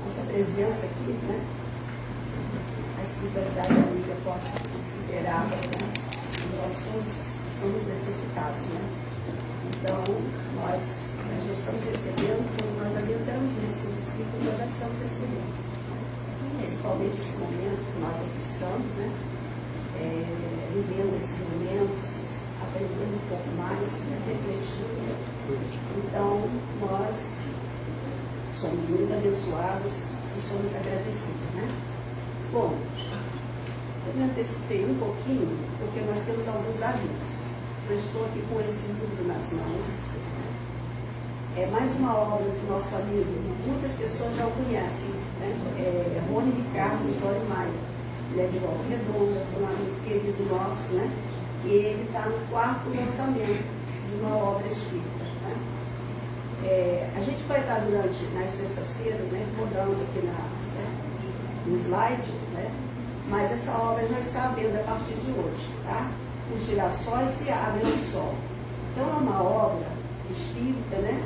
nossa presença aqui, né? A espiritualidade amiga possa considerar, né? Nós todos somos necessitados, né? Então, nós já estamos recebendo, quando nós adentramos nesse espírito, nós já estamos recebendo. Principalmente esse momento que nós aqui estamos, né? Vivendo esses momentos, aprendendo um pouco mais, né? Refletindo. Então, nós somos muito abençoados e somos agradecidos, né? Bom, eu me antecipei um pouquinho, porque nós temos alguns avisos. Eu estou aqui com esse livro nas mãos. É mais uma obra do nosso amigo, muitas pessoas já o conhecem, né? Rony Ricardo Osório Maia. Ele é de Volta Redonda, um amigo querido nosso, né? E ele está no 4º lançamento de uma obra espírita, né? A gente vai estar nas sextas-feiras, né, rodando aqui no slide, né? Mas essa obra já está à venda a partir de hoje, tá? Os girassóis se abrem ao sol. Então é uma obra espírita, né?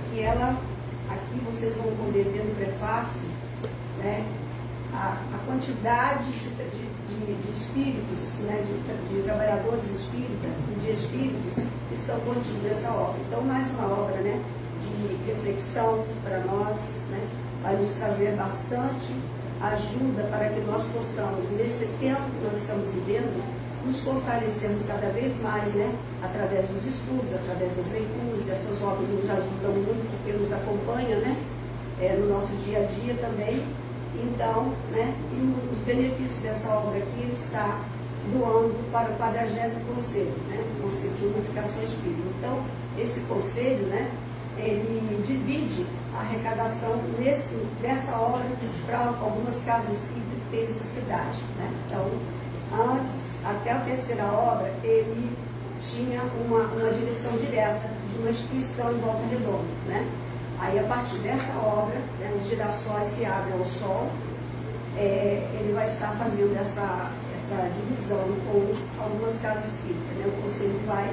Que ela, aqui vocês vão poder ver no prefácio, né? A quantidade de espíritos, né? de trabalhadores espíritas e de espíritos que estão contidos nessa obra. Então, mais uma obra, né? De reflexão para nós, né? Vai nos trazer bastante ajuda para que nós possamos, nesse tempo que nós estamos vivendo, nos fortalecemos cada vez mais, né? Através dos estudos, através das leituras. Essas obras nos ajudam muito porque nos acompanham, né? No nosso dia a dia também. Então, né? E os benefícios dessa obra aqui, ele está doando para o 40º conselho, né? O Conselho de Unificação Espírita. Então, esse conselho, né? Ele divide a arrecadação dessa obra para algumas casas espíritas que têm necessidade, né? Então, antes, até a 3ª obra, ele tinha uma direção direta de uma instituição em Volta Redonda, né? Aí, a partir dessa obra, né, os girassóis se abrem ao sol, ele vai estar fazendo essa divisão com algumas casas espíritas, né? O conselho vai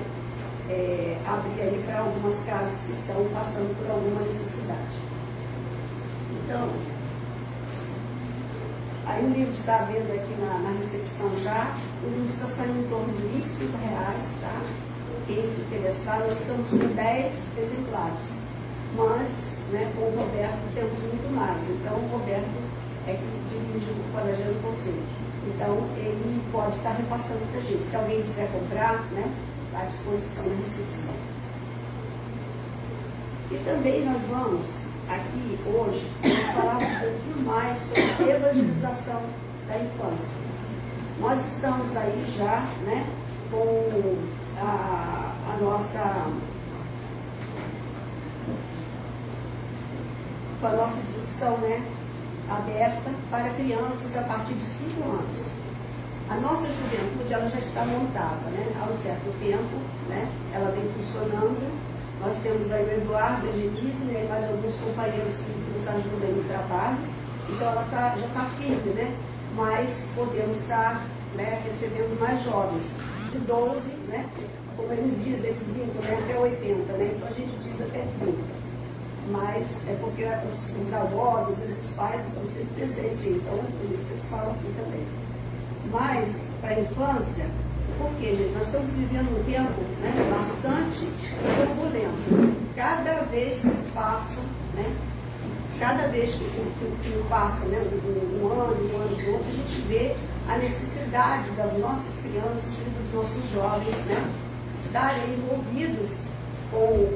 abrir aí para algumas casas que estão passando por alguma necessidade. Então, aí o livro está vendo aqui na recepção já, o livro está saindo em torno de R$25, tá? Quem se interessar, nós estamos com 10 exemplares, mas, né, com o Roberto temos muito mais. Então, o Roberto é que dirige o 40º conselho. Então, ele pode estar repassando para a gente. Se alguém quiser comprar, né, à disposição na recepção. E também nós vamos, aqui hoje, falar um pouquinho mais sobre evangelização da infância. Nós estamos aí já, né, com a nossa instituição, né, aberta para crianças a partir de 5 anos. A nossa juventude, ela já está montada, né? Há um certo tempo, né? Ela vem funcionando. Nós temos aí o Eduardo, a Denise, né? E mais alguns companheiros que nos ajudam aí no trabalho. Então, ela já está firme, né? Mas podemos estar, né, recebendo mais jovens, de 12, né? Como eles dizem, eles brincam, né, até 80, né? Então, a gente diz até 30. Mas é porque os avós, às vezes os pais estão sempre presentes, então por isso que eles falam assim também. Mas, para a infância, por quê, gente? Nós estamos vivendo um tempo, né, bastante turbulento. Cada vez que passa, né, cada vez que passa, né, um ano do outro, a gente vê a necessidade das nossas crianças e dos nossos jovens, né, estarem envolvidos com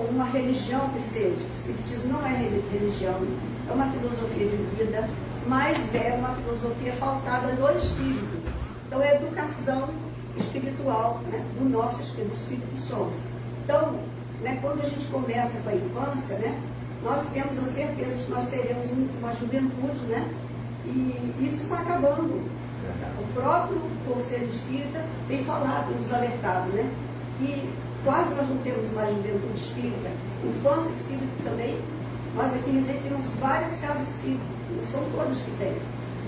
uma religião que seja. O Espiritismo não é religião, é uma filosofia de vida, mas é uma filosofia pautada no espírito. Então, é educação espiritual, né, do nosso espírito, do espírito que somos. Então, né, quando a gente começa com a infância, né, nós temos a certeza de que nós teremos uma juventude, né, e isso está acabando. O próprio Conselho Espírita tem falado, nos alertado, né, que quase nós não temos mais juventude espírita, infância espírita também. Nós aqui em Resende temos várias casas espíritas, não são todas que têm,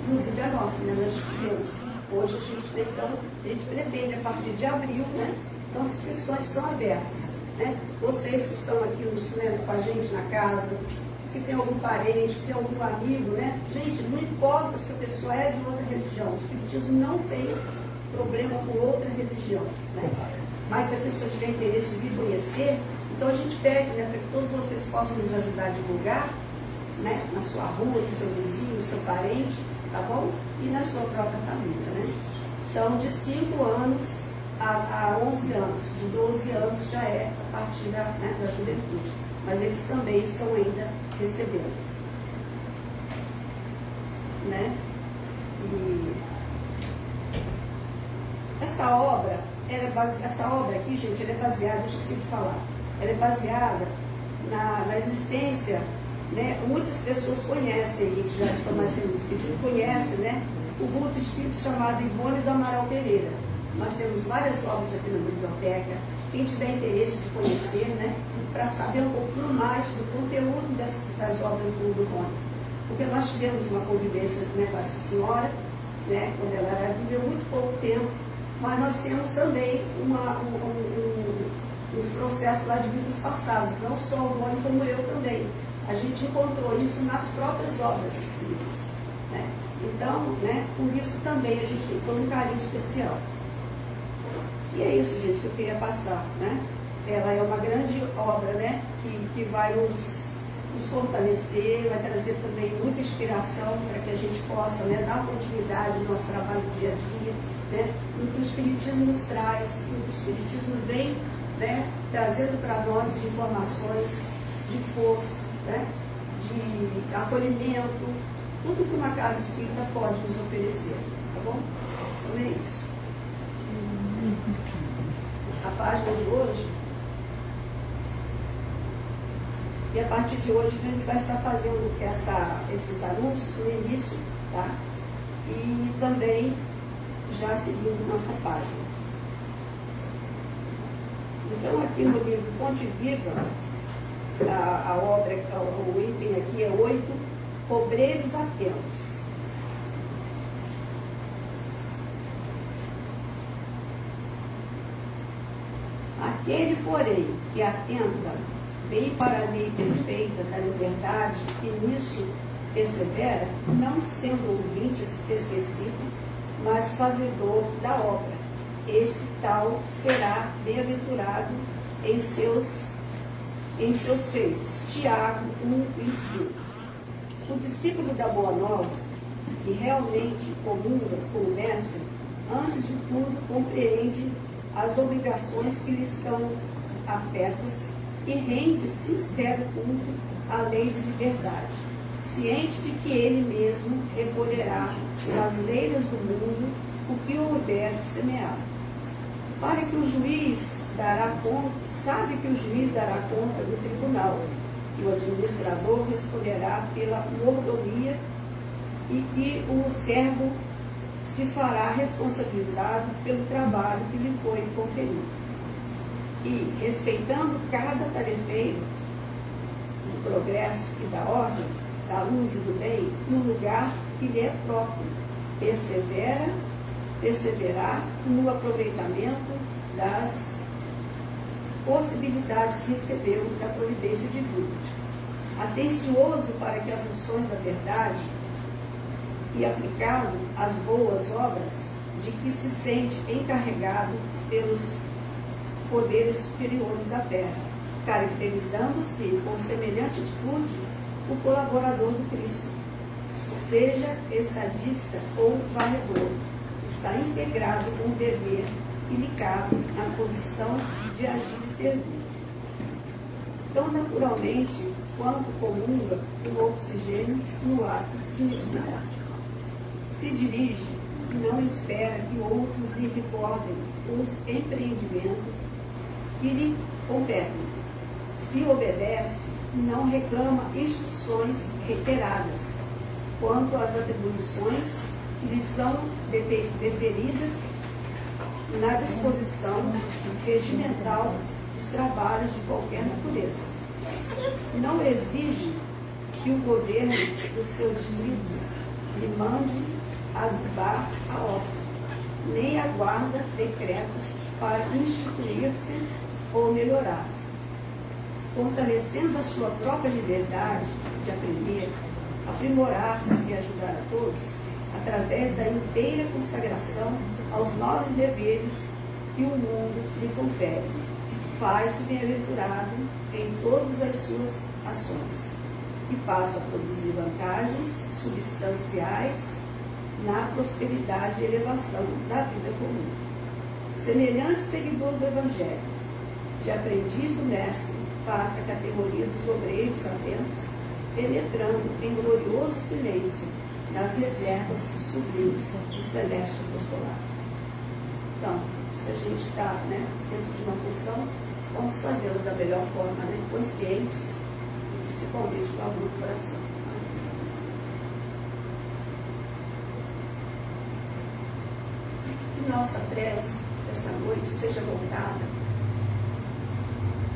inclusive a nossa, né? Nós tivemos. Hoje a gente tem, então, a gente pretende, a partir de abril, né? Então as inscrições estão abertas. né? Vocês que estão aqui com a gente na casa, que tem algum parente, que tem algum amigo, né? Gente, não importa se a pessoa é de outra religião, o Espiritismo não tem problema com outra religião, né? Mas se a pessoa tiver interesse de vir conhecer, então a gente pede, né, para que todos vocês possam nos ajudar a divulgar, né, na sua rua, no seu vizinho, no seu parente, tá bom? E na sua própria família, né? Então, de 5 anos a 11 anos, de 12 anos já é a partir da juventude. Mas eles também estão ainda recebendo, né? E essa obra aqui, gente, ela é baseada, eu esqueci de falar, ela é baseada na existência, né? Muitas pessoas conhecem aí, que já estão mais tempo no Espírito, conhecem, né? O vulto espírito chamado Ivone do Amaral Pereira. Nós temos várias obras aqui na biblioteca. Quem tiver interesse de conhecer, né? Para saber um pouquinho mais do conteúdo das obras do Rony. Porque nós tivemos uma convivência, né, com essa senhora, né? Quando ela viveu muito pouco tempo, mas nós temos também uns processos lá de vidas passadas, não só o Rony como eu também. A gente encontrou isso nas próprias obras espíritas, né? Então, né, por isso também a gente tem um carinho especial. E é isso, gente, que eu queria passar, né? Ela é uma grande obra, né, que vai nos fortalecer, vai trazer também muita inspiração para que a gente possa, né, dar continuidade ao nosso trabalho do dia a dia, né? O que o Espiritismo nos traz, o que o Espiritismo vem, né, trazendo para nós de informações, de forças, né, de acolhimento, tudo que uma casa espírita pode nos oferecer, tá bom? Então é isso. A página de hoje, e a partir de hoje a gente vai estar fazendo esses anúncios no início, tá? E também já seguindo nossa página. Então aqui no livro Fonte Viva, a obra, o item aqui é 8, Obreiros Atentos. Aquele, porém, que atenta bem para a lei perfeita da liberdade e nisso persevera, não sendo ouvinte esquecido, mas fazedor da obra, esse tal será bem-aventurado em seus feitos. Tiago 1:5. O discípulo da Boa Nova, que realmente comunga com o Mestre, antes de tudo compreende as obrigações que lhe estão apertas e rende sincero culto à lei de liberdade, ciente de que ele mesmo recolherá nas leiras do mundo o que houver semear. Para que o juiz dará conta, sabe que o juiz dará conta do tribunal, que o administrador responderá pela mordomia e que o servo se fará responsabilizado pelo trabalho que lhe foi conferido. E, respeitando cada tarefeiro do progresso e da ordem, da luz e do bem, no lugar que lhe é próprio, perseverar no aproveitamento das possibilidades que recebeu da providência divina. Atencioso para que as lições da verdade e aplicado às boas obras de que se sente encarregado pelos poderes superiores da terra, caracterizando-se com semelhante atitude o colaborador do Cristo, seja estadista ou varredor, está integrado com o dever e lhe cabe na posição de agir e servir. Então, naturalmente, quando comunga o oxigênio no ato de se respirar, se dirige e não espera que outros lhe recordem os empreendimentos que lhe competem. Se obedece, não reclama instruções reiteradas quanto às atribuições que lhe são deferidas na disposição regimental dos trabalhos de qualquer natureza. Não exige que o governo do seu distrito lhe mande adubar a obra, nem aguarda decretos para instituir-se ou melhorar-se, fortalecendo a sua própria liberdade de aprender, aprimorar-se e ajudar a todos, através da inteira consagração aos nobres deveres que o mundo lhe confere. Faz-se bem-aventurado em todas as suas ações, que passam a produzir vantagens substanciais na prosperidade e elevação da vida comum. Semelhante seguidor do Evangelho, de aprendiz do Mestre, passa a categoria dos obreiros atentos, penetrando em glorioso silêncio nas reservas sublimes do celeste apostolado. Então, se a gente está, dentro de uma função, vamos fazê-lo da melhor forma, conscientes e principalmente com amor no coração. Que nossa prece esta noite seja voltada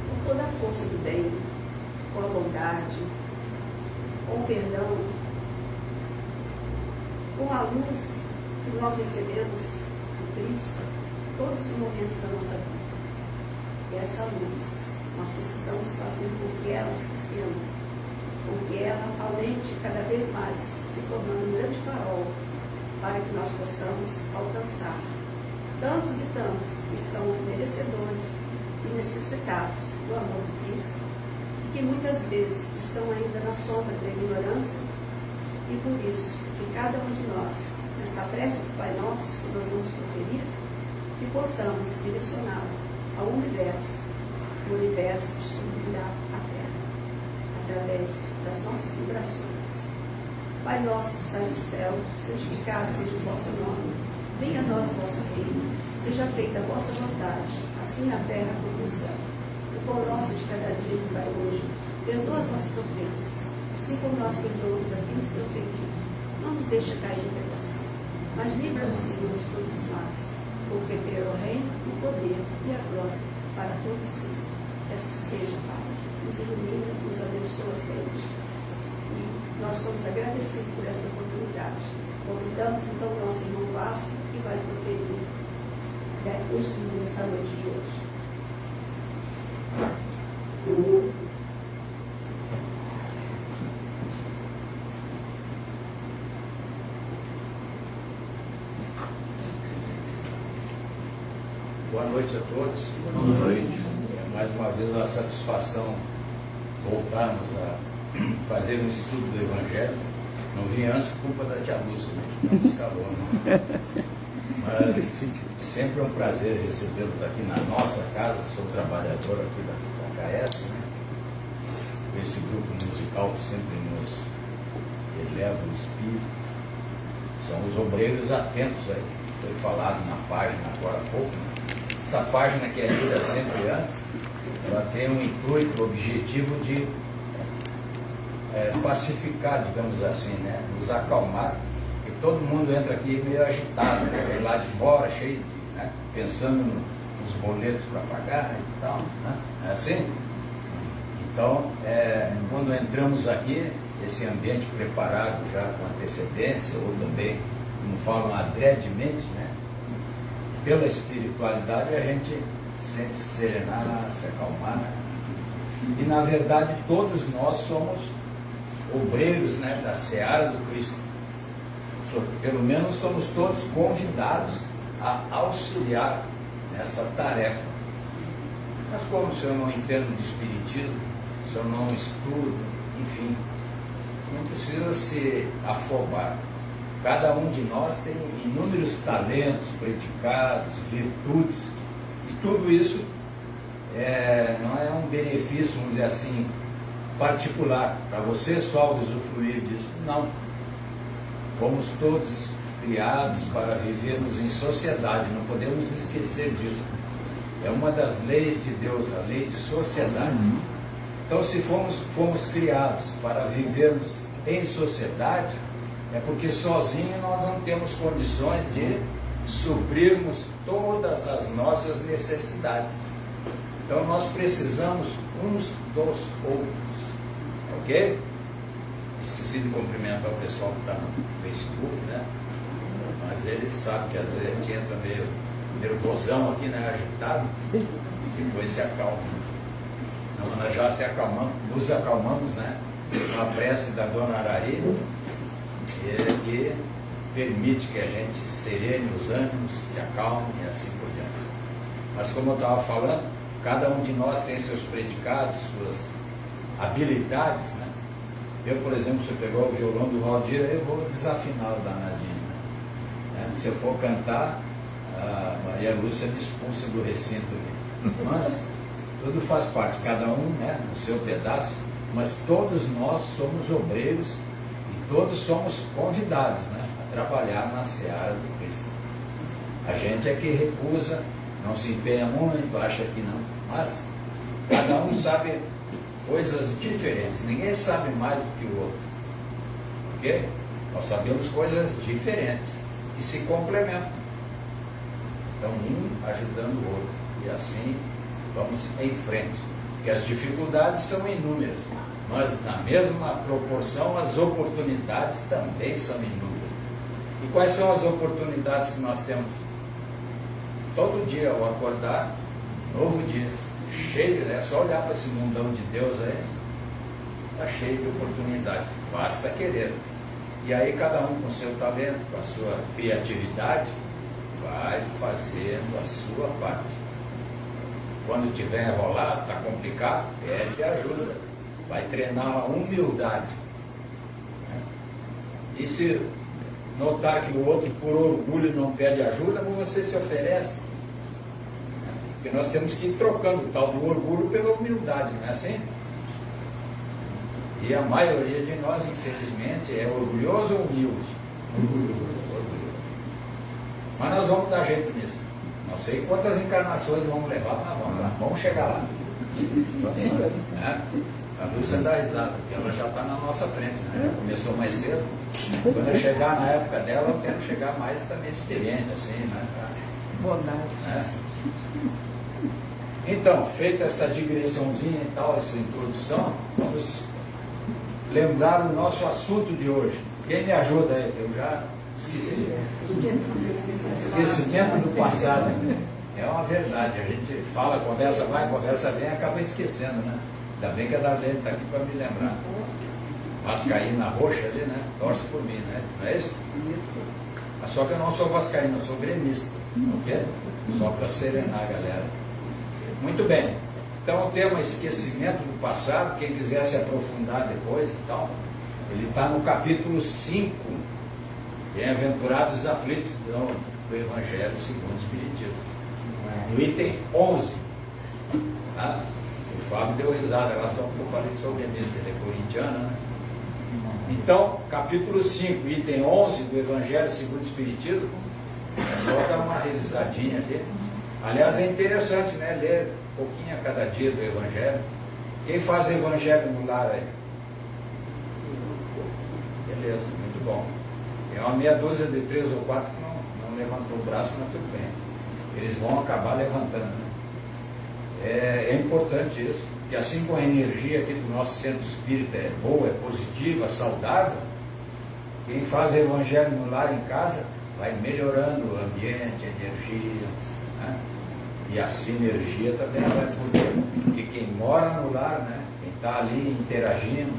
com toda a força do bem, com a bondade, com o perdão, com a luz que nós recebemos do Cristo em todos os momentos da nossa vida. E essa luz nós precisamos fazer com que ela se estenda, com que ela aumente cada vez mais, se tornando um grande farol, para que nós possamos alcançar tantos e tantos que são merecedores e necessitados do amor de Cristo, e que muitas vezes estão ainda na sombra da ignorância, e por isso, que cada um de nós, nessa prece do Pai Nosso, que nós vamos proferir, que possamos direcionar ao universo, o universo distribuirá a Terra, através das nossas vibrações. Pai nosso que estás no céu, santificado seja o vosso nome, venha a nós o vosso reino, seja feita a vossa vontade, assim na terra como no céu. O pão nosso de cada dia nos dai hoje, perdoa as nossas ofensas, assim como nós perdoamos a quem nos tem ofendido. Não nos deixa cair em tentação, mas livra-nos, Senhor, de todos os males, porque teu é o reino, o poder e a glória para todos sempre. Assim seja, Pai. Nos ilumina, nos abençoa sempre. E nós somos agradecidos por esta oportunidade. Convidamos então o nosso irmão Vasco, que vai proferir o estudo nessa noite de hoje. Boa noite a todos. Boa noite. Mais uma vez, uma satisfação voltarmos a fazer um estudo do Evangelho. Não vim antes, culpa da tia Lúcia, não nos calou, né? Mas sempre é um prazer recebê-los aqui na nossa casa. Sou trabalhador aqui da KS, né? Esse grupo musical que sempre nos eleva o espírito. São os obreiros atentos aí. Foi falado na página agora há pouco, né? Essa página que é lida sempre antes, ela tem um intuito, um objetivo de pacificar, digamos assim, né? Nos acalmar, porque todo mundo entra aqui meio agitado, né? Vem lá de fora, cheio, né? Pensando nos boletos para pagar, né? E tal, né? É assim? Então, quando entramos aqui, esse ambiente preparado já com antecedência, ou também, como falam, adredemente, né? Pela espiritualidade, a gente sente se serenar, se acalmar. E, na verdade, todos nós somos obreiros, né, da seara do Cristo. Pelo menos somos todos convidados a auxiliar nessa tarefa. Mas como o senhor não entende de espiritismo, o senhor não estuda, enfim, não precisa se afobar. Cada um de nós tem inúmeros talentos, predicados, virtudes, e tudo isso não é um benefício, vamos dizer assim, particular, para você só usufruir disso. Não. Fomos todos criados para vivermos em sociedade, não podemos esquecer disso. É uma das leis de Deus, a lei de sociedade. Então, se fomos criados para vivermos em sociedade, é porque sozinho nós não temos condições de suprirmos todas as nossas necessidades. Então nós precisamos uns dos outros. Ok? Esqueci de cumprimentar o pessoal que está no Facebook, né? Mas eles sabem que às vezes a gente entra meio nervosão aqui, né? Agitado, depois se acalma. Então, nós já se acalmamos, nos acalmamos, né? Com a prece da Dona Arari, que permite que a gente serene os ânimos, se acalme e assim por diante. Mas como eu estava falando, cada um de nós tem seus predicados, suas habilidades, né? Eu, por exemplo, se eu pegar o violão do Valdir, eu vou desafinar o danadinho, né? Se eu for cantar, a Maria Lúcia me expulsa do recinto ali. Mas tudo faz parte, cada um, né, no seu pedaço, mas todos nós somos obreiros e todos somos convidados, né, a trabalhar na seara do Cristo. A gente é que recusa, não se empenha muito, acha que não, mas cada um sabe coisas diferentes, ninguém sabe mais do que o outro, porque nós sabemos coisas diferentes que se complementam, então um ajudando o outro, e assim vamos em frente, porque as dificuldades são inúmeras, mas na mesma proporção as oportunidades também são inúmeras. E quais são as oportunidades que nós temos? Todo dia ao acordar, novo dia, cheio, é só olhar para esse mundão de Deus aí, está cheio de oportunidade, basta querer. E aí cada um com o seu talento, com a sua criatividade, vai fazendo a sua parte. Quando tiver enrolado, está complicado, pede ajuda, vai treinar a humildade. E se notar que o outro por orgulho não pede ajuda, você se oferece. Porque nós temos que ir trocando o tal do orgulho pela humildade, não é assim? E a maioria de nós, infelizmente, é orgulhoso ou humilde? Orgulhoso. Mas nós vamos dar jeito nisso. Não sei quantas encarnações vamos levar, mas vamos chegar lá. Né? A Lúcia dá risada, porque ela já está na nossa frente, né? Já começou mais cedo. Quando eu chegar na época dela, eu quero chegar mais também experiente, assim, né? Né? Então, feita essa digressãozinha e tal, essa introdução, vamos lembrar do nosso assunto de hoje. Quem me ajuda aí? Eu já esqueci. Esquecimento do passado. É uma verdade. A gente fala, conversa vai, conversa vem, acaba esquecendo, né? Ainda bem que a Darlene está aqui para me lembrar. Vascaína roxa ali, né? Torce por mim, né? Não é isso? Mas só que eu não sou vascaíno, eu sou gremista. Ok? Só para serenar a galera. Muito bem. Então o tema esquecimento do passado, quem quiser se aprofundar depois e tal, ele está no capítulo 5. Bem-aventurados os aflitos do Evangelho segundo o Espiritismo. No item 11. Tá? O Fábio deu risada lá só porque eu falei que sou gremista, ele é corintiano, né? Então, capítulo 5, item 11 do Evangelho segundo o Espiritismo, é só dar uma revisadinha ali. Aliás, é interessante, né? Ler um pouquinho a cada dia do Evangelho. Quem faz Evangelho no lar aí? Beleza, muito bom. É uma meia dúzia de 3 ou 4 que não levantou o braço, mas tudo bem. Eles vão acabar levantando, né? É importante isso, que assim como a energia aqui do nosso centro espírita é boa, é positiva, saudável, quem faz Evangelho no lar em casa vai melhorando o ambiente, a energia, né? E a sinergia também vai poder, porque quem mora no lar, né? Quem está ali interagindo,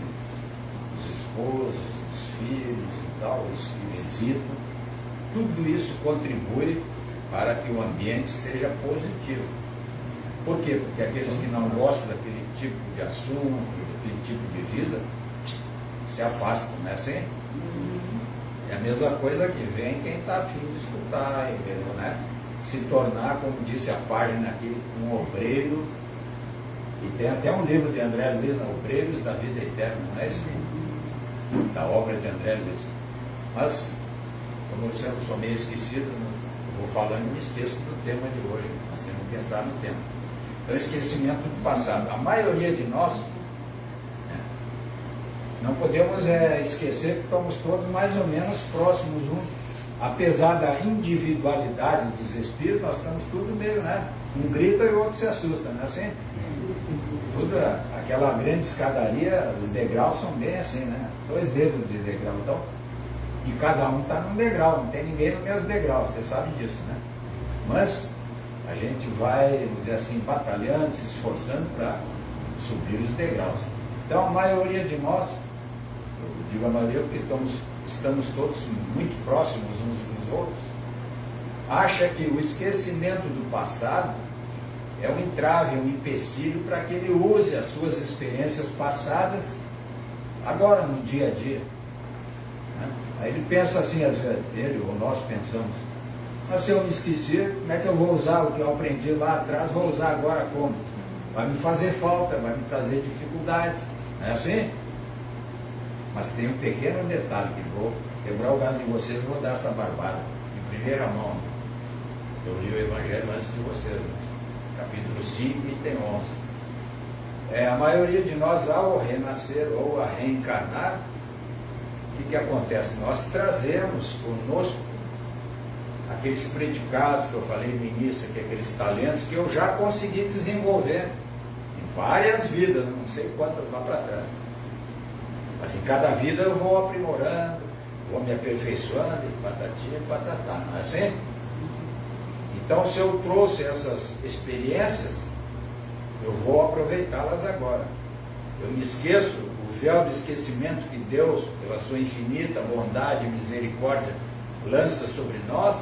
os esposos, os filhos e tal, os que visitam, tudo isso contribui para que o ambiente seja positivo. Por quê? Porque aqueles que não gostam daquele tipo de assunto, daquele tipo de vida, se afastam, não é assim? É a mesma coisa que vem quem está afim de escutar, entendeu, né? Se tornar, como disse a página aqui, um obreiro. E tem até um livro de André Luiz, Obreiros da Vida Eterna, não é esse? Da obra de André Luiz. Mas, como eu sempre sou meio esquecido, eu vou falando e me esqueço do tema de hoje. Nós temos que entrar no tema. Então, esquecimento do passado. A maioria de nós, né, não podemos esquecer que estamos todos mais ou menos próximos apesar da individualidade dos espíritos, nós estamos tudo meio, né? Um grita e o outro se assusta, não é assim? Tudo, aquela grande escadaria, os degraus são bem assim, né? 2 dedos de degrau, então, e cada um está num degrau, não tem ninguém no mesmo degrau, você sabe disso, né? Mas a gente vai, vamos dizer assim, batalhando, se esforçando para subir os degraus. Então a maioria de nós, eu digo a maioria porque estamos todos muito próximos uns dos outros, acha que o esquecimento do passado é um entrave, um empecilho para que ele use as suas experiências passadas agora, no dia a dia. Né? Aí ele pensa assim, às vezes, ele ou nós pensamos, mas se eu me esquecer, como é que eu vou usar o que eu aprendi lá atrás, vou usar agora como? Vai me fazer falta, vai me trazer dificuldades. Não é assim? Mas tem um pequeno detalhe que vou quebrar o galho de vocês e vou dar essa barbada de primeira mão. Eu li o Evangelho antes de vocês, né? Capítulo 5 e tem 11. A maioria de nós, ao renascer ou a reencarnar, o que acontece? Nós trazemos conosco aqueles predicados que eu falei no início, aqueles talentos que eu já consegui desenvolver em várias vidas, não sei quantas lá para trás. Mas em cada vida eu vou aprimorando, vou me aperfeiçoando, e patati e patatá, não é assim? Então, se eu trouxe essas experiências, eu vou aproveitá-las agora. Eu me esqueço, o véu do esquecimento que Deus, pela sua infinita bondade e misericórdia, lança sobre nós,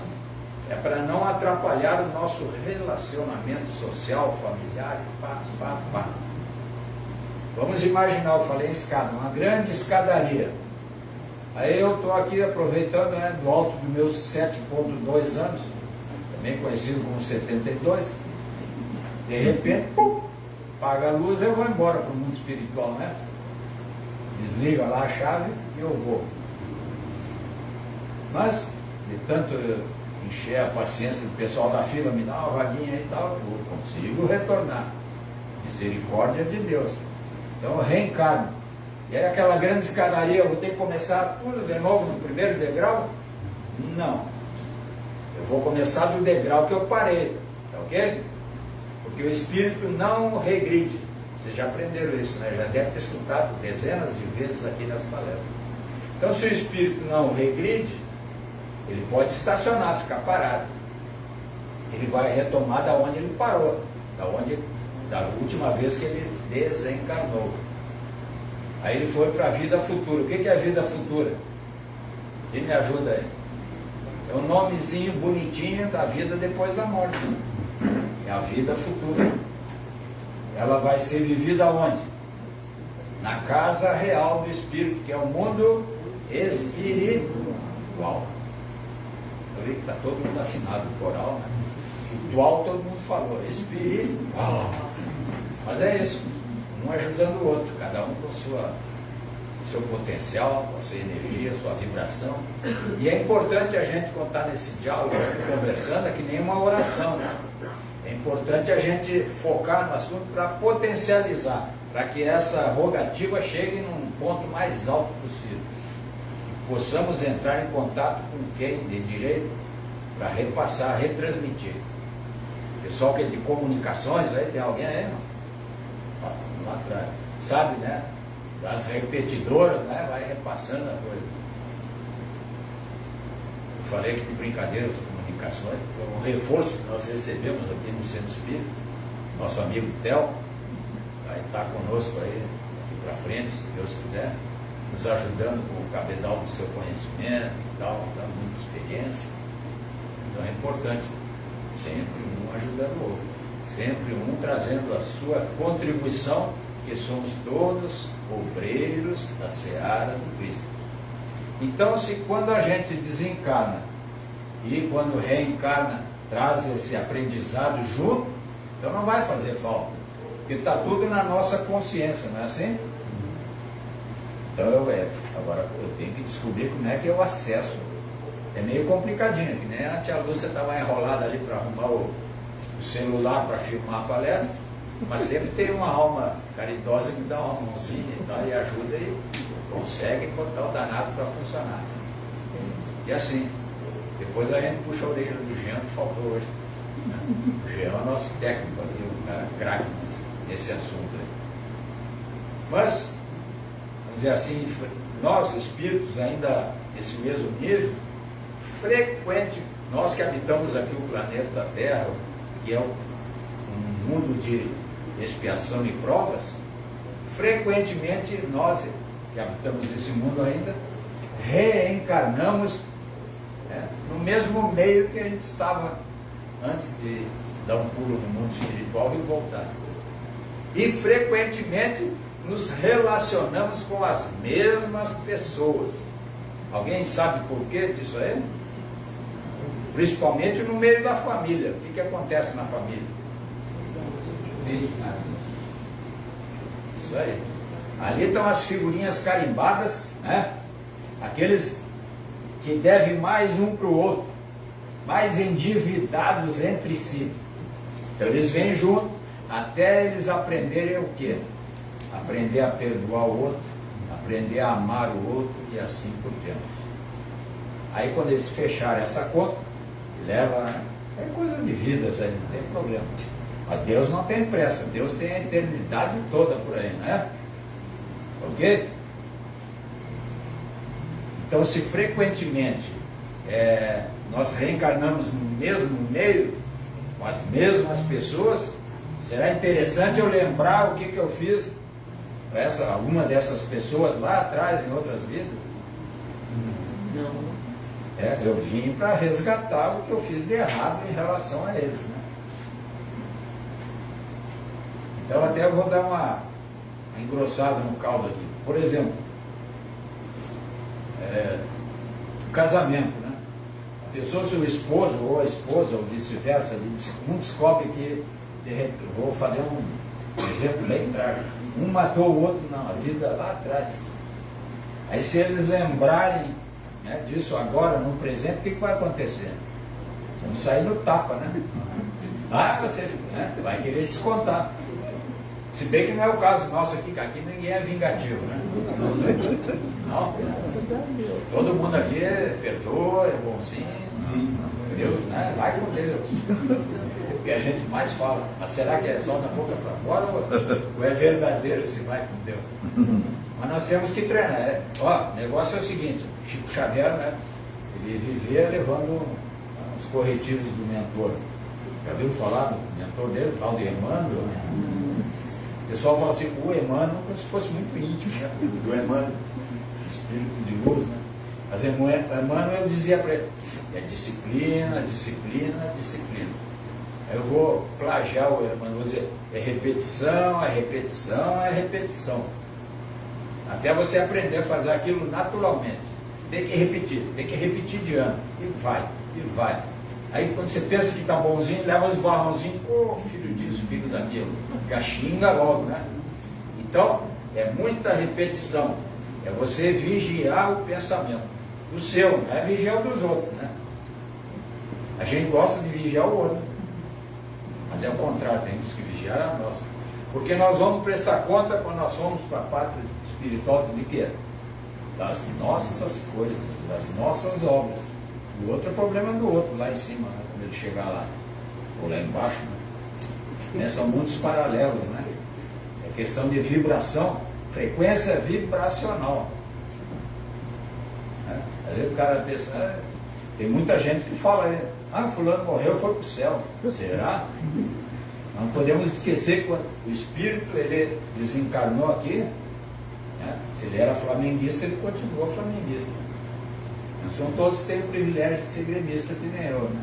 é para não atrapalhar o nosso relacionamento social, familiar, pá. Vamos imaginar, eu falei em escada, uma grande escadaria. Aí eu estou aqui aproveitando, né, do alto dos meus 7,2 anos, também conhecido como 72, de repente, pum, apaga a luz, eu vou embora para o mundo espiritual, né? Desliga lá a chave e eu vou. Mas, de tanto eu encher a paciência do pessoal da fila, me dá uma vaguinha e tal, eu consigo retornar. Misericórdia de Deus. Então eu reencarno. E aí aquela grande escadaria, eu vou ter que começar tudo de novo no primeiro degrau? Não. Eu vou começar do degrau que eu parei, tá ok? Porque o espírito não regride. Vocês já aprenderam isso, né? Já deve ter escutado dezenas de vezes aqui nas palestras. Então, se o espírito não regride, ele pode estacionar, ficar parado. Ele vai retomar da onde ele parou, da última vez que ele desencarnou. Aí ele foi para a vida futura. O que é a vida futura? Quem me ajuda aí? É um nomezinho bonitinho da vida depois da morte. É a vida futura. Ela vai ser vivida onde? Na casa real do espírito, que é o mundo espiritual. Eu vi que está todo mundo afinado no coral, né? Espiritual todo mundo falou, espiritual. Mas é isso, um ajudando o outro, cada um com o seu potencial, com a sua energia, a sua vibração. E é importante a gente, quando está nesse diálogo, conversando, é que nem uma oração, né? É importante a gente focar no assunto para potencializar, para que essa rogativa chegue num ponto mais alto possível. Que possamos entrar em contato com quem de direito para repassar, retransmitir. Pessoal que é de comunicações, aí tem alguém aí, não? Lá atrás. Sabe, né? Das repetidoras, né? Vai repassando a coisa. Eu falei que de brincadeira as comunicações, um reforço que nós recebemos aqui no Centro Espírita, nosso amigo Theo, vai estar conosco aí, aqui para frente, se Deus quiser, nos ajudando com o cabedal do seu conhecimento e tal, dando muita experiência. Então é importante, sempre um ajudando o outro, sempre um trazendo a sua contribuição, porque somos todos obreiros da seara do Cristo. Então, se quando a gente desencarna e quando reencarna, traz esse aprendizado junto, então não vai fazer falta, porque está tudo na nossa consciência, não é assim? Então agora eu tenho que descobrir como é que eu acesso. É meio complicadinho, que nem a tia Lúcia estava enrolada ali para arrumar o celular para filmar a palestra, mas sempre tem uma alma caridosa que dá uma mãozinha e tal, e ajuda e consegue botar o danado para funcionar. E assim, depois a gente puxa a orelha do Jean, que faltou hoje. O Jean é o nosso técnico ali, um cara craque nesse assunto aí. Mas, vamos dizer assim, nós espíritos ainda nesse mesmo nível, nós que habitamos aqui o planeta Terra, que é um mundo de expiação e provas, frequentemente nós que habitamos esse mundo ainda, reencarnamos no mesmo meio que a gente estava antes de dar um pulo no mundo espiritual e voltar. E frequentemente nos relacionamos com as mesmas pessoas. Alguém sabe por que disso aí? Principalmente no meio da família. O que acontece na família? Isso aí. Ali estão as figurinhas carimbadas, né? Aqueles que devem mais um para o outro, mais endividados entre si. Então eles vêm junto até eles aprenderem o quê? Aprender a perdoar o outro, aprender a amar o outro e assim por diante. Aí quando eles fecharem essa conta, leva, né? É coisa de vidas aí, não tem problema. Mas Deus não tem pressa, Deus tem a eternidade toda por aí, né? Ok? Então, se frequentemente nós reencarnamos no mesmo meio, com as mesmas pessoas, será interessante eu lembrar o que eu fiz para alguma dessas pessoas lá atrás, em outras vidas? Não. Eu vim para resgatar o que eu fiz de errado em relação a eles, né? Então até eu vou dar uma engrossada no caldo aqui. Por exemplo, o casamento, né? A pessoa, se o esposo ou a esposa, ou vice-versa, um descobre que, vou fazer um exemplo bem trágico, um matou o outro na vida lá atrás. Aí se eles lembrarem, né, disso agora, no presente, o que vai acontecer? Vamos sair no tapa, né? Você vai querer descontar. Se bem que não é o caso nosso aqui, que aqui ninguém é vingativo, né? Não. Todo mundo aqui perdoa, é bonzinho. Deus, né? Vai com Deus. É o que a gente mais fala. Mas será que é só da boca para fora ou é verdadeiro se vai com Deus? Mas nós temos que treinar. O negócio é o seguinte, Chico Xavier, né? Ele vivia levando os corretivos do mentor. Já viu falar do mentor dele, tal de Emmanuel? O pessoal fala assim, o Emmanuel como se fosse muito íntimo, né? O Emmanuel, espírito de luz, né? Mas Emmanuel dizia para ele, é disciplina, disciplina, disciplina. Aí eu vou plagiar o Emmanuel, vou dizer, é repetição, é repetição, é repetição. Até você aprender a fazer aquilo naturalmente. Tem que repetir de ano. E vai, e vai. Aí quando você pensa que está bonzinho, leva os barrãozinhos, filho disso, filho daquilo. Já xinga logo, né? Então, é muita repetição. É você vigiar o pensamento. O seu, não é vigiar o dos outros, né? A gente gosta de vigiar o outro. Mas é o contrário, temos que vigiar a nossa. Porque nós vamos prestar conta quando nós formos para a pátria espiritual de quê? Das nossas coisas, das nossas obras. O outro é problema do outro, lá em cima, né? Quando ele chegar lá, ou lá embaixo, né? São mundos paralelos, né? É questão de vibração, frequência vibracional. Né? Aí o cara pensa, tem muita gente que fala, fulano morreu, foi para o céu. Será? Não podemos esquecer que o espírito, ele desencarnou aqui, né? Se ele era flamenguista, ele continuou flamenguista. Não são todos que têm o privilégio de ser gremista que nem eu, né?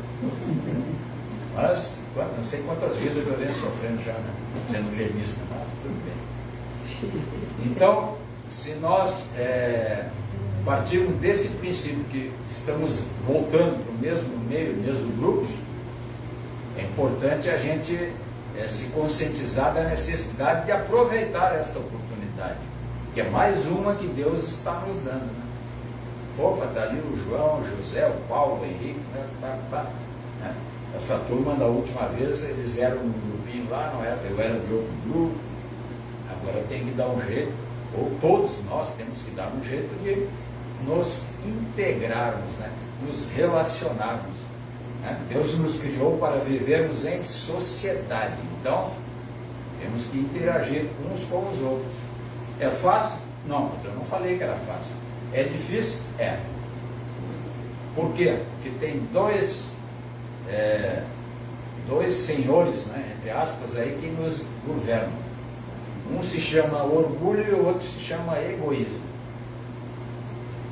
Mas, não sei quantas vidas eu venho sofrendo já, né? Sendo gremista, mas tudo bem. Então, se nós partirmos desse princípio que estamos voltando para o mesmo meio, mesmo grupo, é importante a gente se conscientizar da necessidade de aproveitar esta oportunidade, que é mais uma que Deus está nos dando, né? Opa, está ali o João, o José, o Paulo, o Henrique, né? Essa turma da última vez, eles eram um grupinho lá, não era? Eu era de outro grupo, agora tem que dar um jeito, ou todos nós temos que dar um jeito de nos integrarmos, né? Nos relacionarmos. Né? Deus nos criou para vivermos em sociedade, então temos que interagir uns com os outros. É fácil? Não, mas eu não falei que era fácil. É difícil? É. Por quê? Porque tem dois dois senhores, né, entre aspas, aí, que nos governam. Um se chama orgulho e o outro se chama egoísmo.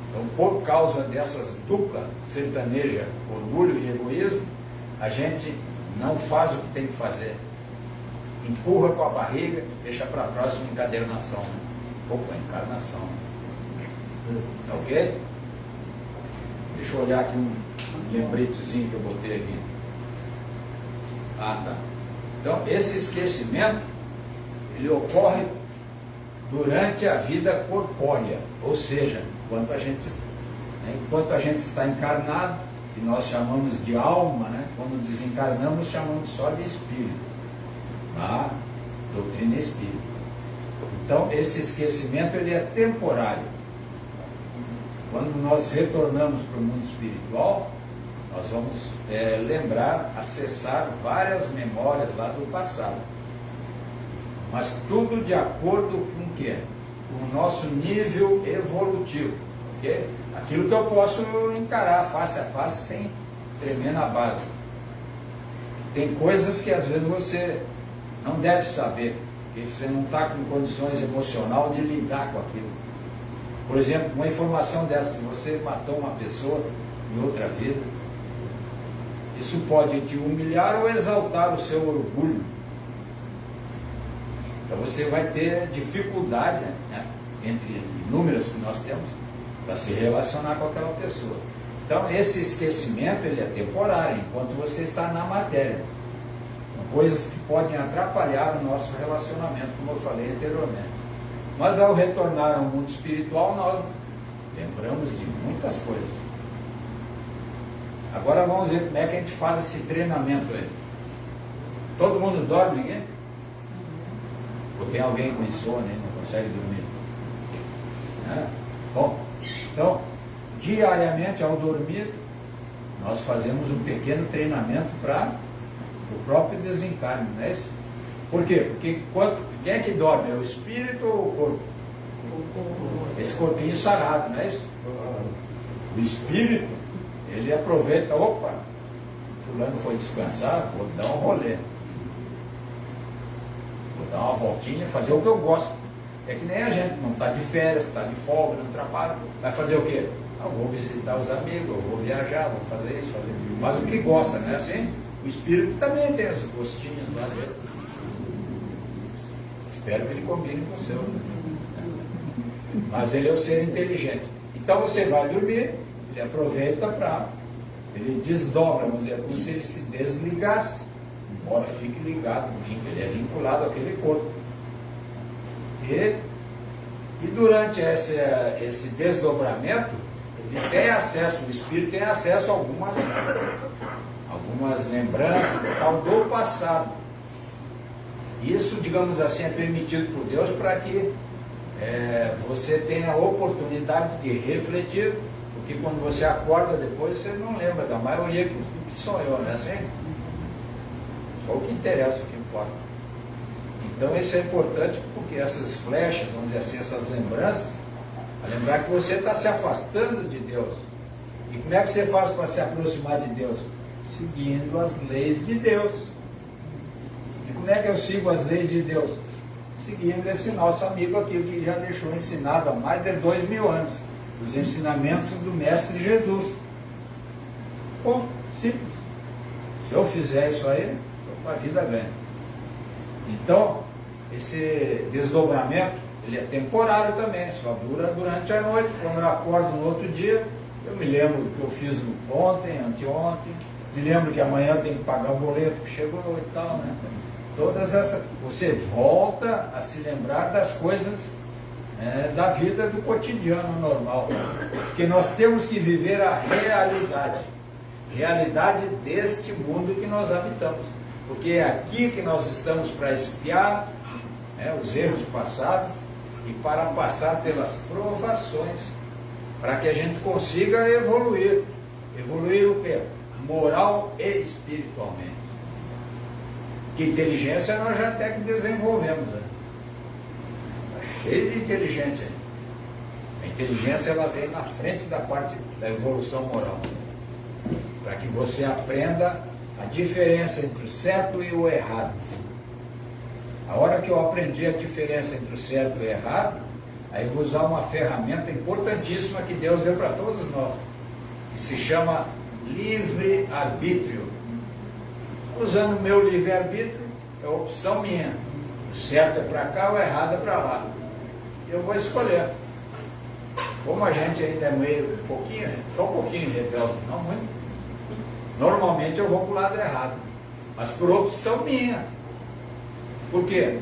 Então, por causa dessas dupla sertaneja, orgulho e egoísmo, a gente não faz o que tem que fazer. Empurra com a barriga, deixa para a próxima encadernação. Opa, encarnação. Tá ok? Deixa eu olhar aqui um lembretezinho que eu botei aqui. Ah, tá. Então, esse esquecimento, ele ocorre durante a vida corpórea, ou seja, enquanto a gente está encarnado, que nós chamamos de alma, né? Quando desencarnamos, chamamos só de espírito. A doutrina espírita. Então, esse esquecimento, ele é temporário. Quando nós retornamos para o mundo espiritual, nós vamos lembrar, acessar várias memórias lá do passado. Mas tudo de acordo com o quê? Com o nosso nível evolutivo. Okay? Aquilo que eu posso encarar face a face sem tremer na base. Tem coisas que às vezes você não deve saber, porque você não está com condições emocionais de lidar com aquilo. Por exemplo, uma informação dessa, que você matou uma pessoa em outra vida, isso pode te humilhar ou exaltar o seu orgulho. Então você vai ter dificuldade, né, entre inúmeras que nós temos, para se relacionar com aquela pessoa. Então esse esquecimento, ele é temporário, enquanto você está na matéria. São coisas que podem atrapalhar o nosso relacionamento, como eu falei anteriormente. Mas ao retornar ao mundo espiritual, nós lembramos de muitas coisas. Agora vamos ver como é que a gente faz esse treinamento aí. Todo mundo dorme, ninguém? Ou tem alguém com insônia e não consegue dormir? Bom, então, diariamente ao dormir, nós fazemos um pequeno treinamento para o próprio desencarne, não é isso? Por quê? Porque quem é que dorme? É o espírito ou o corpo? Esse corpinho sarado, não é isso? O espírito, ele aproveita, opa, fulano foi descansar, vou dar um rolê. Vou dar uma voltinha, fazer o que eu gosto. É que nem a gente, não está de férias, está de folga, não trabalha. Vai fazer o quê? Vou visitar os amigos, eu vou viajar, vou fazer isso, fazer aquilo. Mas o que gosta, não é assim? O espírito também tem os gostinhos lá dentro. Espero que ele combine com o seu. Mas ele é o ser inteligente. Então você vai dormir, ele aproveita para... Ele desdobra, vamos dizer, como se ele se desligasse, embora fique ligado, ele é vinculado àquele corpo. E durante esse desdobramento, ele tem acesso, o espírito tem acesso a algumas lembranças do passado. Isso, digamos assim, é permitido por Deus para que você tenha a oportunidade de refletir, porque quando você acorda depois, você não lembra da maioria que sonhou, não é assim? Só o que interessa, o que importa. Então isso é importante porque essas flechas, vamos dizer assim, essas lembranças, a lembrar que você está se afastando de Deus. E como é que você faz para se aproximar de Deus? Seguindo as leis de Deus. E como é que eu sigo as leis de Deus? Seguindo esse nosso amigo aqui, que já deixou ensinado há mais de 2000 anos, os ensinamentos do Mestre Jesus. Bom, simples. Se eu fizer isso aí, a vida ganha. Então, esse desdobramento, ele é temporário também, só dura durante a noite. Quando eu acordo no outro dia, eu me lembro do que eu fiz ontem, anteontem, me lembro que amanhã eu tenho que pagar o boleto que chegou e tal, né? Todas essas, você volta a se lembrar das coisas da vida do cotidiano normal, porque nós temos que viver a realidade deste mundo que nós habitamos, porque é aqui que nós estamos para expiar os erros passados e para passar pelas provações, para que a gente consiga evoluir o quê? Moral e espiritualmente. Que inteligência nós já até que desenvolvemos, né? Cheio de inteligente aí. A inteligência, ela vem na frente da parte da evolução moral, para que você aprenda a diferença entre o certo e o errado. A hora que eu aprendi a diferença entre o certo e o errado, aí eu vou usar uma ferramenta importantíssima que Deus deu para todos nós, que se chama livre-arbítrio. Usando o meu livre-arbítrio, é opção minha. O certo é para cá, o errado é para lá. Eu vou escolher. Como a gente ainda é meio, só um pouquinho rebelde, não muito, normalmente eu vou para o lado errado. Mas por opção minha. Por quê?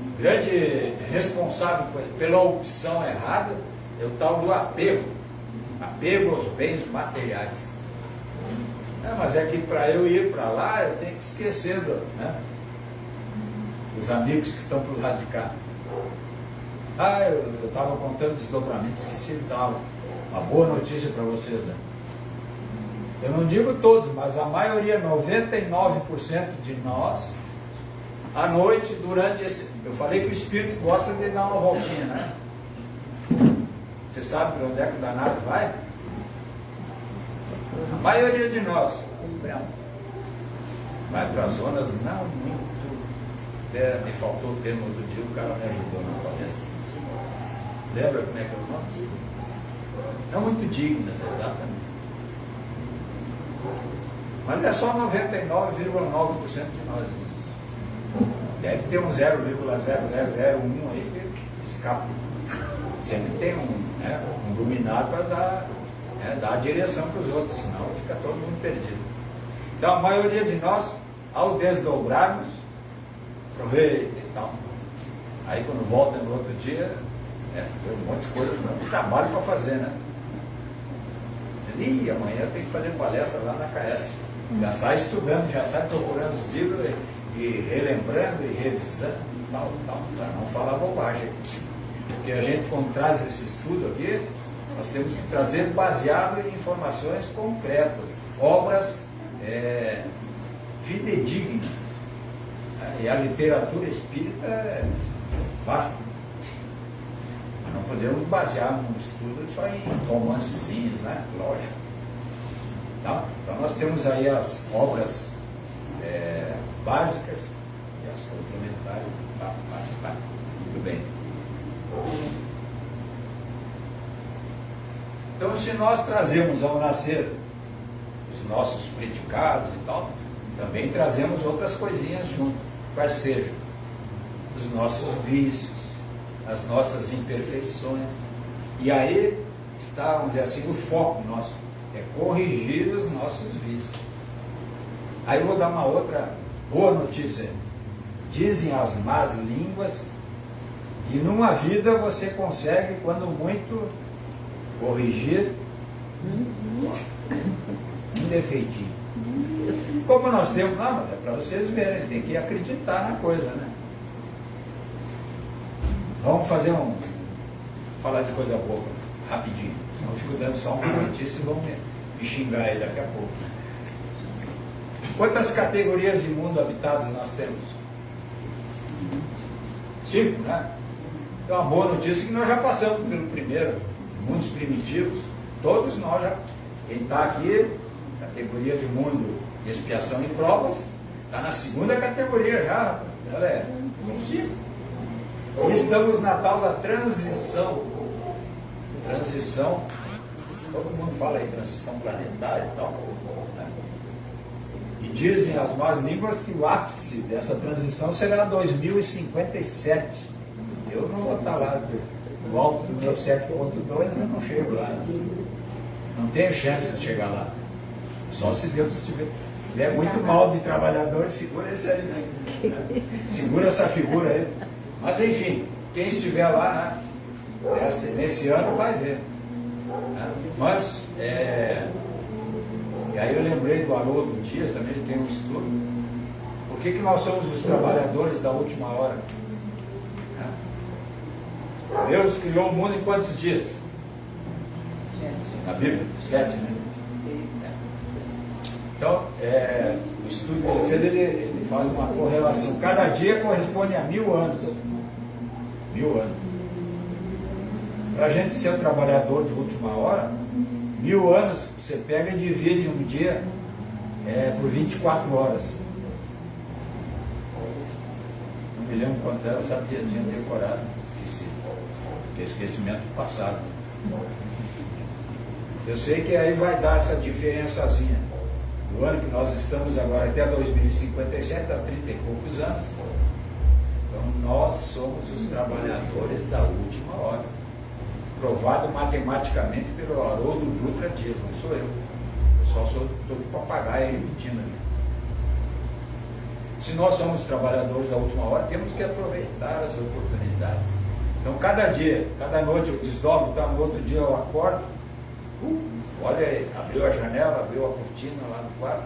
O grande responsável pela opção errada é o tal do apego. Apego aos bens materiais. Mas é que para eu ir para lá, eu tenho que esquecer dos amigos que estão para o lado de cá. Eu estava contando desdobramentos, esqueci de dar uma boa notícia para vocês. Né? Eu não digo todos, mas a maioria, 99% de nós, à noite, durante esse... Eu falei que o espírito gosta de dar uma voltinha, né? Você sabe para onde é que o danado vai? A maioria de nós vai para as zonas não muito... me faltou o termo outro dia, o cara me ajudou na cabeça. Lembra como é que é o nome? Não muito dignas, exatamente. Mas é só 99,9% de nós. Deve ter um 0,0001 aí que escapa. Sempre tem um dominado para dar a direção para os outros, senão fica todo mundo perdido. Então a maioria de nós, ao desdobrarmos, aproveita e tal. Aí quando volta no outro dia, tem um monte de coisa, um trabalho para fazer, né? E amanhã eu tenho que fazer palestra lá na KS. Já sai estudando, já sai procurando os livros e relembrando e revisando, tal, para não falar bobagem. Porque a gente, quando traz esse estudo aqui, nós temos que trazer baseado em informações concretas, obras fidedignas. E a literatura espírita é vasta. Mas não podemos basear num estudo só em romancezinhos, né? Lógico. Tá? Então nós temos aí as obras básicas e as complementares. Muito bem. Então, se nós trazemos ao nascer os nossos predicados e tal, também trazemos outras coisinhas junto, quais sejam os nossos vícios, as nossas imperfeições. E aí está, vamos dizer assim, o foco nosso, é corrigir os nossos vícios. Aí eu vou dar uma outra boa notícia. Dizem as más línguas que numa vida você consegue, quando muito, corrigir um defeitinho. Como nós temos, mas é para vocês verem, você tem que acreditar na coisa, né? Vamos falar de coisa boa, rapidinho. Senão eu fico dando só uma notícia e vão me xingar aí daqui a pouco. Quantas categorias de mundo habitados nós temos? 5, né? Então, uma boa notícia é que nós já passamos pelo primeiro, mundos primitivos. Todos nós já. Quem está aqui, categoria de mundo de expiação e provas, está na segunda categoria já, galera. E estamos na tal da transição. Transição, todo mundo fala aí, transição planetária e tal. Né? E dizem as más línguas que o ápice dessa transição será 2057. Eu não vou estar lá no alto do meu 7.2, eu não chego lá. Não tenho chance de chegar lá. Só se Deus tiver muito mal de trabalhador, segura esse aí, né? Segura essa figura aí. Mas enfim, quem estiver lá, né, nesse ano vai ver. Né? Mas, e aí eu lembrei do Haroldo Dias, também ele tem um estudo. Por que nós somos os trabalhadores da última hora? Né? Deus criou o mundo em quantos dias? Na Bíblia? 7, né? Então, o estudo que ele fez, ele faz uma correlação. Cada dia corresponde a 1000 anos. 1000 anos. Para a gente ser um trabalhador de última hora, 1000 anos, você pega e divide um dia por 24 horas. Não me lembro quanto era, eu sabia, tinha decorado, esqueci. Esquecimento do passado. Eu sei que aí vai dar essa diferençazinha. Do ano que nós estamos agora até 2057, dá 30 e poucos anos. Então nós somos os trabalhadores da última hora. Provado matematicamente pelo Haroldo Dutra Dias, não sou eu. Eu só sou todo papagaio repetindo ali. Se nós somos trabalhadores da última hora, temos que aproveitar as oportunidades. Então cada dia, cada noite eu desdobro, tá? No outro dia eu acordo, olha aí, abriu a janela, abriu a cortina lá no quarto.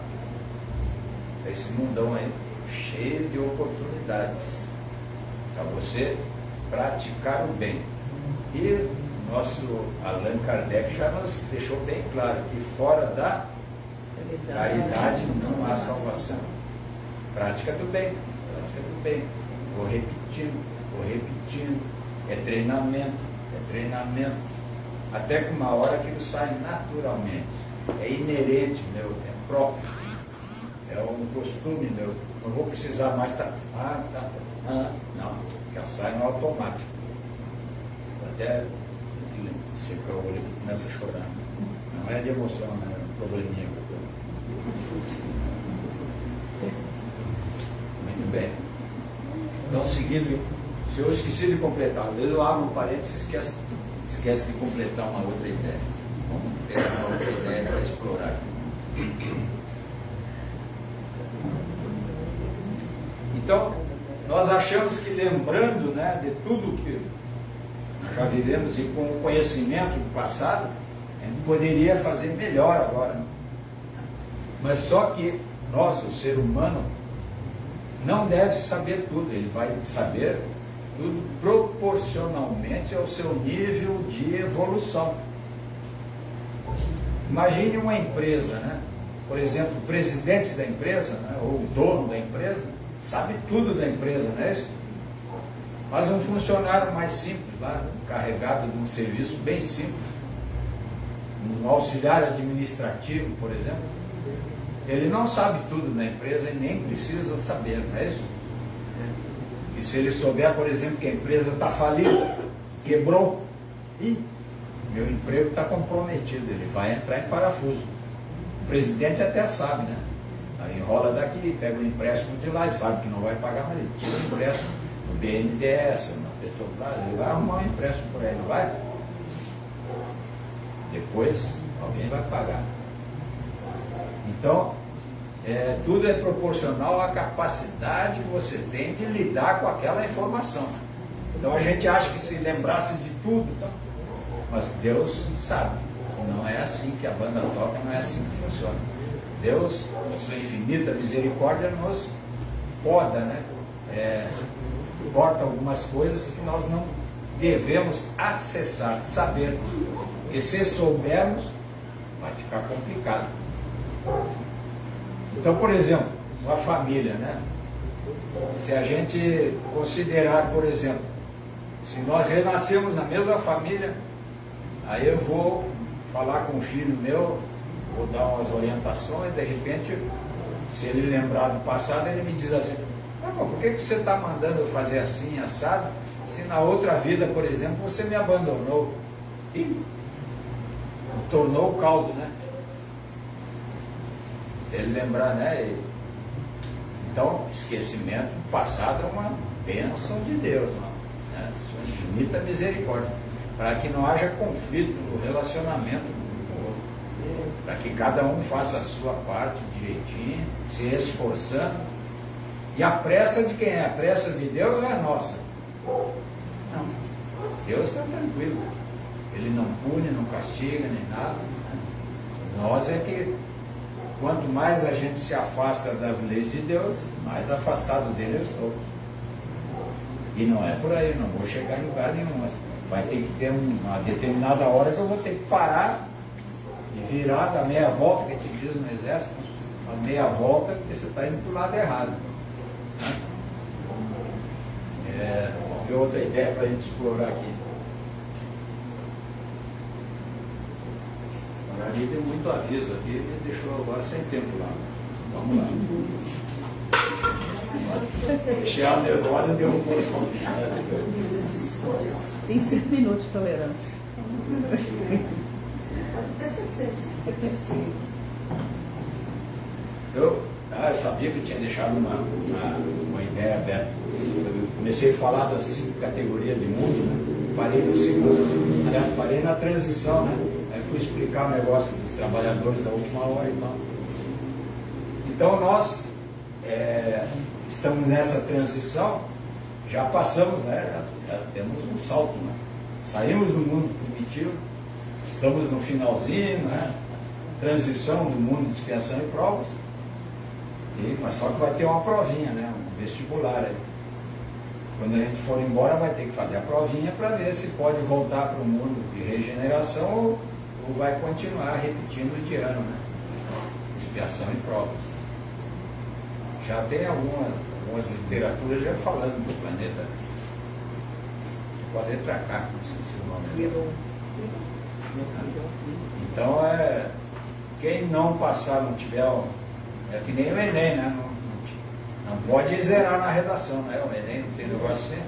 Esse mundão aí, cheio de oportunidades para você praticar o bem. E nosso Allan Kardec já nos deixou bem claro que fora da caridade não há salvação. Prática do bem, prática do bem. Vou repetindo. É treinamento, até que uma hora aquilo sai naturalmente. É inerente meu, é próprio. É um costume meu. Não vou precisar mais estar. Não, já sai no automático. Até secar o olho e começa a chorar. Não é de emoção, né? É um probleminha. Muito bem. Então, seguindo, se eu esqueci de completar, às vezes eu abro um parênteses e esquece de completar uma outra ideia. Vamos pegar uma outra ideia para explorar. Então, nós achamos que lembrando, né, de tudo que nós já vivemos e com o conhecimento do passado, a gente poderia fazer melhor agora. Mas só que nós, o ser humano, não deve saber tudo, ele vai saber tudo proporcionalmente ao seu nível de evolução. Imagine uma empresa, né? Por exemplo, o presidente da empresa, né, ou o dono da empresa, sabe tudo da empresa, não é isso? Mas um funcionário mais simples, lá, carregado de um serviço bem simples, um auxiliar administrativo, por exemplo, ele não sabe tudo da empresa e nem precisa saber, não é isso? E se ele souber, por exemplo, que a empresa está falida, quebrou, e meu emprego está comprometido, ele vai entrar em parafuso. O presidente até sabe, né? Aí enrola daqui, pega o empréstimo de lá e sabe que não vai pagar, mas ele tira o empréstimo do BNDES, na Petrobras, ele vai arrumar um empréstimo por aí, não vai? Depois alguém vai pagar. Então, tudo é proporcional à capacidade que você tem de lidar com aquela informação. Então a gente acha que se lembrasse de tudo, mas Deus sabe. Não é assim que a banda toca, não é assim que funciona. Deus, com sua infinita misericórdia, nos poda, né? Corta algumas coisas que nós não devemos acessar, saber. Porque se soubermos, vai ficar complicado. Então, por exemplo, uma família, né? Se a gente considerar, por exemplo, se nós renascemos na mesma família, aí eu vou falar com o filho meu, vou dar umas orientações, de repente, se ele lembrar do passado, ele me diz assim, por que você está mandando eu fazer assim, assado, se na outra vida, por exemplo, você me abandonou e tornou o caldo, né? Se ele lembrar, né? Então, esquecimento do passado é uma bênção de Deus, né? Sua infinita misericórdia, para que não haja conflito no relacionamento com o outro, para que cada um faça a sua parte direitinho, se esforçando. E a pressa de quem é? A pressa de Deus é a nossa. Não. Deus está tranquilo. Ele não pune, não castiga, nem nada. Nós é que, quanto mais a gente se afasta das leis de Deus, mais afastado dele eu estou. E não é por aí, não vou chegar em lugar nenhum. Mas vai ter que ter uma determinada hora que eu vou ter que parar e virar da meia volta, que a gente diz no exército, a meia volta, porque você está indo para o lado errado. Vamos ver outra ideia para a gente explorar aqui. Ali tem muito aviso aqui, ele deixou agora sem tempo lá. Vamos lá. Chegar nervosa deu um pouco. Tem 5 minutos de tolerância. Pode até ser 6. Eu sabia que eu tinha deixado uma ideia aberta. Eu comecei a falar das 5 categorias de mundo, né? Parei no segundo. Aliás, parei na transição, né? Aí fui explicar o negócio dos trabalhadores da última hora e tal. Então nós estamos nessa transição, já passamos, né? Já temos um salto, né? Saímos do mundo primitivo, estamos no finalzinho, né? Transição do mundo de expiação e provas. Mas só que vai ter uma provinha, né? Um vestibular aí. Quando a gente for embora, vai ter que fazer a provinha para ver se pode voltar para o mundo de regeneração ou vai continuar repetindo de ano, né? Expiação e provas. Já tem algumas literaturas já falando do planeta. Pode entrar cá, não sei se o nome é. Então, quem não passar, não tiver... É que nem o Enem, né? Não pode zerar na redação, né? O Enem não tem negócio assim.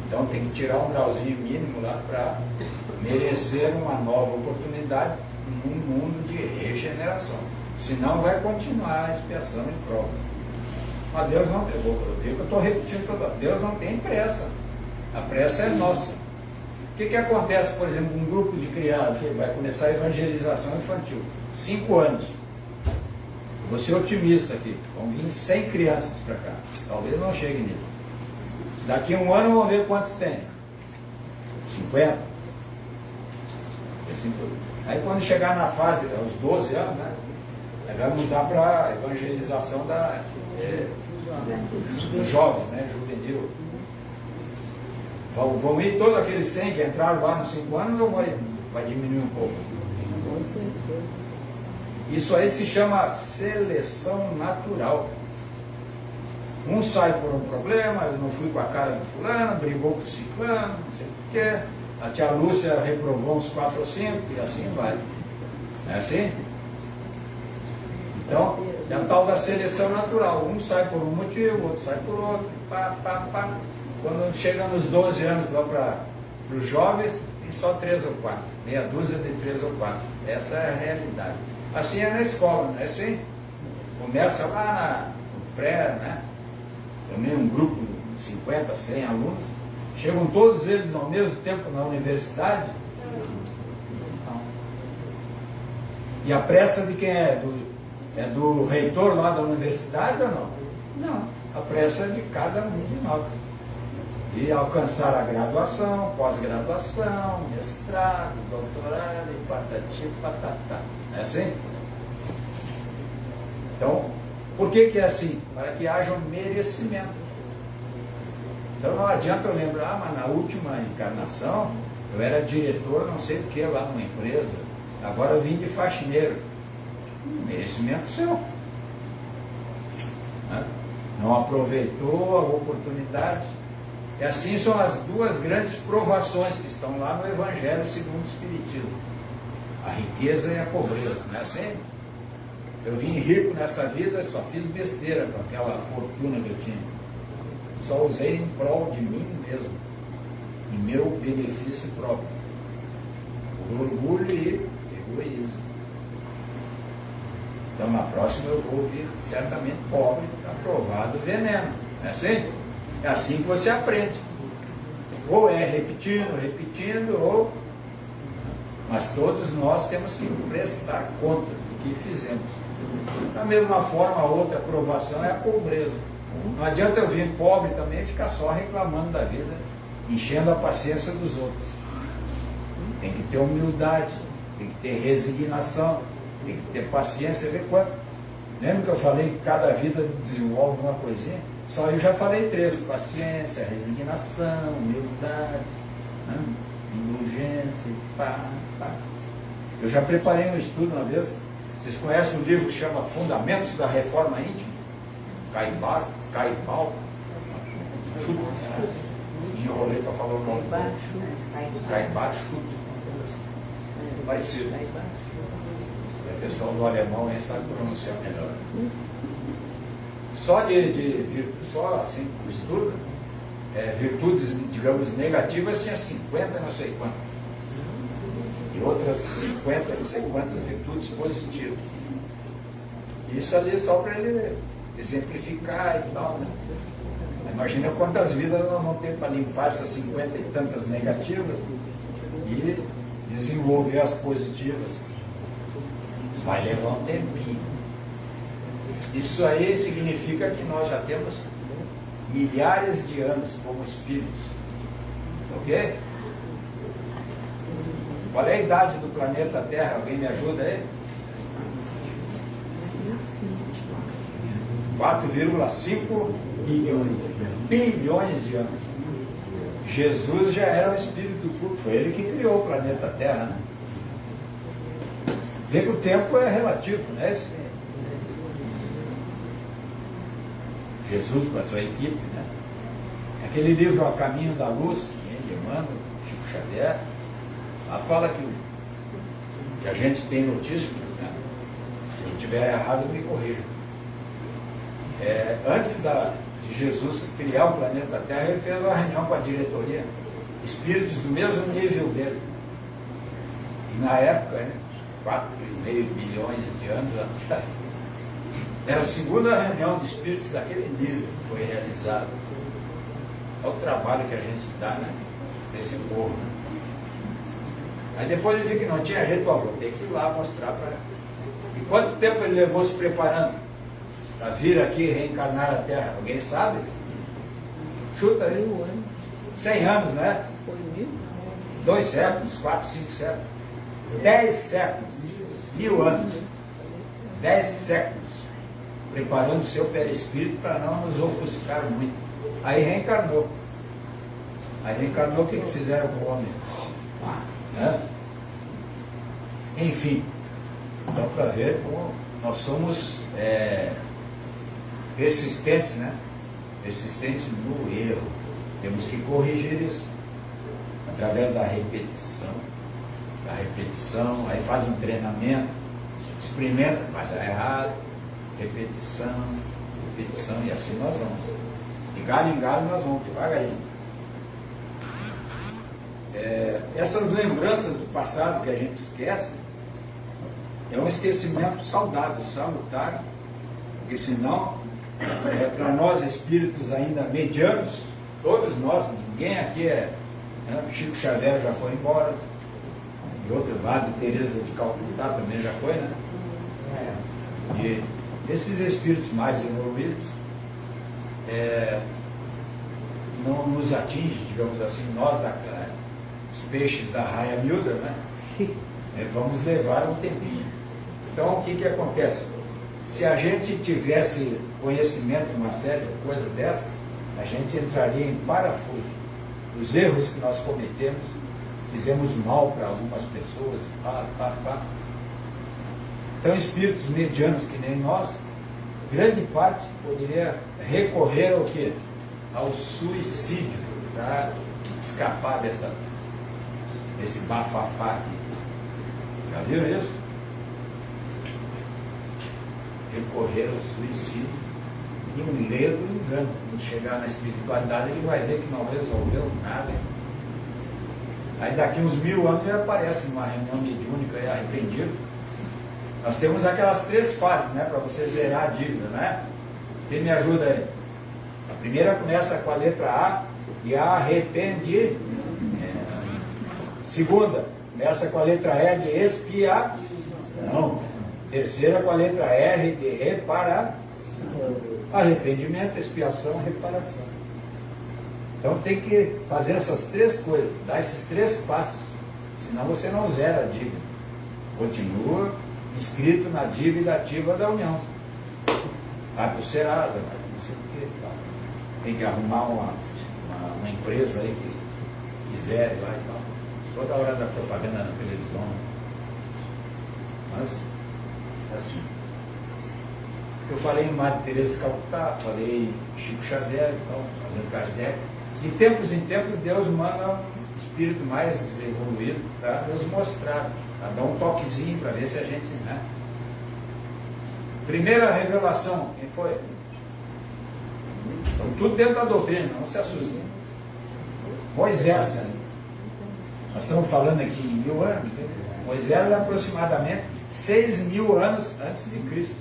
Então tem que tirar um grauzinho mínimo lá para merecer uma nova oportunidade num mundo de regeneração. Senão vai continuar a expiação e provas. Mas Deus não, eu vi que eu estou repetindo toda. Deus não tem pressa. A pressa é nossa. O que acontece, por exemplo, um grupo de criados que vai começar a evangelização infantil? 5 anos. Vou ser otimista aqui. Vão vir 100 crianças para cá. Talvez não chegue nisso. Daqui a um ano vamos ver quantos tem. 50. Aí quando chegar na fase, aos 12 anos, né? Aí vai mudar para a evangelização dos jovens, né? Juvenil. Vão ir todos aqueles 100 que entraram lá nos 5 anos ou vai diminuir um pouco? Isso aí se chama seleção natural. Um sai por um problema, eu não fui com a cara do fulano, brigou com o ciclano, não sei o quê. A tia Lúcia reprovou uns 4 ou 5 e assim vai. Não é assim? Então, é a tal da seleção natural. Um sai por um motivo, o outro sai por outro. Pá. Quando chega nos 12 anos, vai para os jovens, tem só 3 ou 4. Meia dúzia de 3 ou 4. Essa é a realidade. Assim é na escola, não é assim? Começa lá no pré, né? Também um grupo de 50, 100 alunos. Chegam todos eles ao mesmo tempo na universidade. Não. E a pressa de quem é? Do reitor lá da universidade ou não? Não. A pressa é de cada um de nós. De alcançar a graduação, pós-graduação, mestrado, doutorado, e patati patatá. É assim? Então, por que é assim? Para que haja um merecimento. Então não adianta eu lembrar, mas na última encarnação eu era diretor, não sei o que, lá numa empresa. Agora eu vim de faxineiro. Merecimento seu. Não aproveitou a oportunidade. E assim são as 2 grandes provações que estão lá no Evangelho segundo o Espiritismo. A riqueza e a pobreza, não é assim? Eu vim rico nessa vida, só fiz besteira com aquela fortuna que eu tinha. Só usei em prol de mim mesmo, em meu benefício próprio. Orgulho e egoísmo. Então na próxima eu vou vir certamente pobre, aprovado veneno. Não é assim? É assim que você aprende. Ou é repetindo, ou... Mas todos nós temos que prestar conta do que fizemos. Da mesma forma, a outra aprovação é a pobreza. Não adianta eu vir pobre também e ficar só reclamando da vida, enchendo a paciência dos outros. Tem que ter humildade, tem que ter resignação, tem que ter paciência. Ver quanto. Lembra que eu falei que cada vida desenvolve uma coisinha? Só eu já falei 3: paciência, resignação, humildade, né? Indulgência, pá. Eu já preparei um estudo uma vez. Vocês conhecem um livro que chama Fundamentos da Reforma Íntima? Caibal, enrolei para falar o nome. Caibal Chuto. Parecido. pessoal do alemão aí sabe pronunciar melhor. Só só assim, o estudo, virtudes, digamos, negativas tinha 50 não sei quantas. E outras 50 não sei quantas virtudes positivas. Isso ali só para ele exemplificar e tal, né? Imagina quantas vidas nós vamos ter para limpar essas 50 e tantas negativas e desenvolver as positivas. Vai levar um tempinho. Isso aí significa que nós já temos milhares de anos como espíritos. Ok? Qual é a idade do planeta Terra? Alguém me ajuda aí? 4,5 bilhões de anos. Jesus já era um espírito puro, foi ele que criou o planeta Terra, né? Vê que o tempo é relativo, né? Jesus com a sua equipe, né? Aquele livro A Caminho da Luz, que Emmanuel, Chico Xavier, lá fala que a gente tem notícia, né? Se eu estiver errado, me corrija. Antes de Jesus criar o planeta Terra, ele fez uma reunião com a diretoria, espíritos do mesmo nível dele. E na época, 4,5 bilhões de anos atrás, era a segunda reunião de espíritos daquele nível que foi realizada. É o trabalho que a gente dá, né, desse povo. Né? Aí depois ele viu que não tinha jeito, vou ter que ir lá mostrar para ele. E quanto tempo ele levou se preparando para vir aqui reencarnar na Terra? Alguém sabe? Chuta aí. 100 anos, né? 2 séculos, 4, 5 séculos. 10 séculos. 1000 anos. 10 séculos. Preparando seu perispírito para não nos ofuscar muito. Aí reencarnou. O que fizeram com o homem? Né? Enfim, dá para ver como nós somos persistentes, né? Persistentes no erro. Temos que corrigir isso através da repetição. Aí faz um treinamento, experimenta, vai dar errado, repetição, e assim nós vamos. De galho em galho nós vamos devagarinho. Essas lembranças do passado que a gente esquece é um esquecimento saudável, salutar, porque senão, para nós espíritos ainda medianos, todos nós, ninguém aqui Chico Xavier já foi embora, e outro lado, Teresa de Calcutá também já foi, né? E esses espíritos mais evoluídos não nos atinge, digamos assim, nós, os peixes da raia miúda, né? Vamos levar um tempinho. Então, o que acontece? Se a gente tivesse conhecimento de uma série de coisas dessas, a gente entraria em parafuso. Os erros que nós cometemos, fizemos mal para algumas pessoas, Então, espíritos medianos que nem nós, grande parte poderia recorrer ao quê? Ao suicídio, para escapar desse bafafá aqui. Já viram isso? Recorrer ao suicídio e um ledo engano. Quando chegar na espiritualidade, ele vai ver que não resolveu nada. Aí daqui uns 1000 anos ele aparece numa reunião mediúnica e arrependido. Nós temos aquelas 3 fases, né, para você zerar a dívida, né? Quem me ajuda aí? A primeira começa com a letra A, de arrependido. Segunda, começa com a letra E, de expiação. Terceira, com a letra R, de reparação. Arrependimento, expiação, reparação. Então tem que fazer essas 3 coisas, dar esses 3 passos, senão você não zera a dívida. Continua inscrito na dívida ativa da União. Vai para o Serasa, não sei o que. Tem que arrumar uma empresa aí que quiser lá e tal. Toda hora da propaganda na televisão. Mas, assim. Eu falei em Madre Teresa de Calcutá, falei em Chico Xavier, então, Allan Kardec. De tempos em tempos, Deus manda um espírito mais evoluído para nos mostrar, para dar um toquezinho, para ver se a gente, né, Primeira revelação, quem foi? Então, tudo dentro da doutrina, não se assustem. Moisés. Nós estamos falando aqui em 1000 anos. Moisés é aproximadamente 6.000 anos antes de Cristo.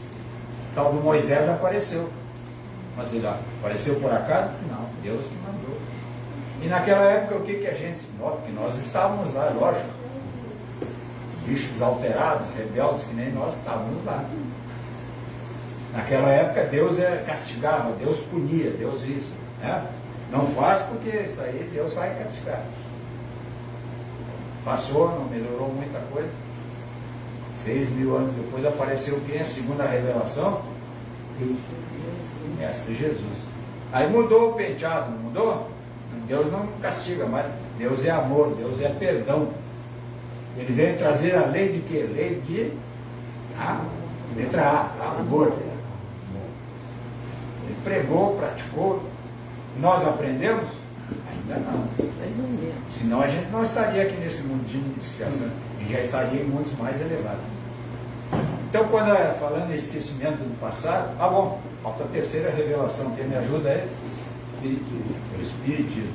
O tal do Moisés apareceu. Mas ele apareceu por acaso? Não, Deus que mandou. E naquela época o que a gente nota? Que nós estávamos lá, lógico. Bichos alterados, rebeldes, que nem nós estávamos lá. Naquela época Deus castigava, Deus punia, Deus isso. Né? Não faz porque isso aí Deus vai castigar. Passou, não melhorou muita coisa. 6.000 anos depois apareceu quem? A segunda revelação? O Mestre Jesus. Aí mudou o penteado, não mudou? Deus não castiga, mas Deus é amor, Deus é perdão. Ele veio trazer a lei de quê? Lei de letra A, amor. Ele pregou, praticou. Nós aprendemos? Ainda não. Senão a gente não estaria aqui nesse mundinho de expiação. E já estaria em mundos mais elevados. Então, quando falando em esquecimento do passado, bom, falta a terceira revelação. Quem me ajuda é o Espiritismo.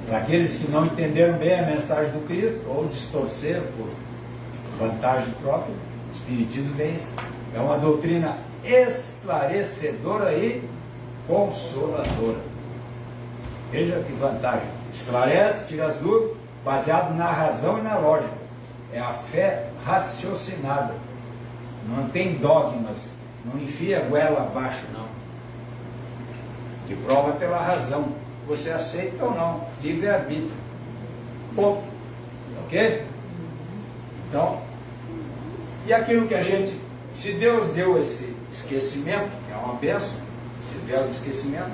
Para aqueles que não entenderam bem a mensagem do Cristo, ou distorceram por vantagem própria, o Espiritismo é uma doutrina esclarecedora e consoladora. Veja que vantagem. Esclarece, tira as dúvidas, baseado na razão e na lógica. É a fé raciocinada. Não tem dogmas. Não enfia a goela abaixo, não. Que prova pela razão. Você aceita ou não. Livre-arbítrio. Ponto. Ok? Então, e aquilo que a gente... Se Deus deu esse esquecimento, que é uma bênção, esse véu de esquecimento,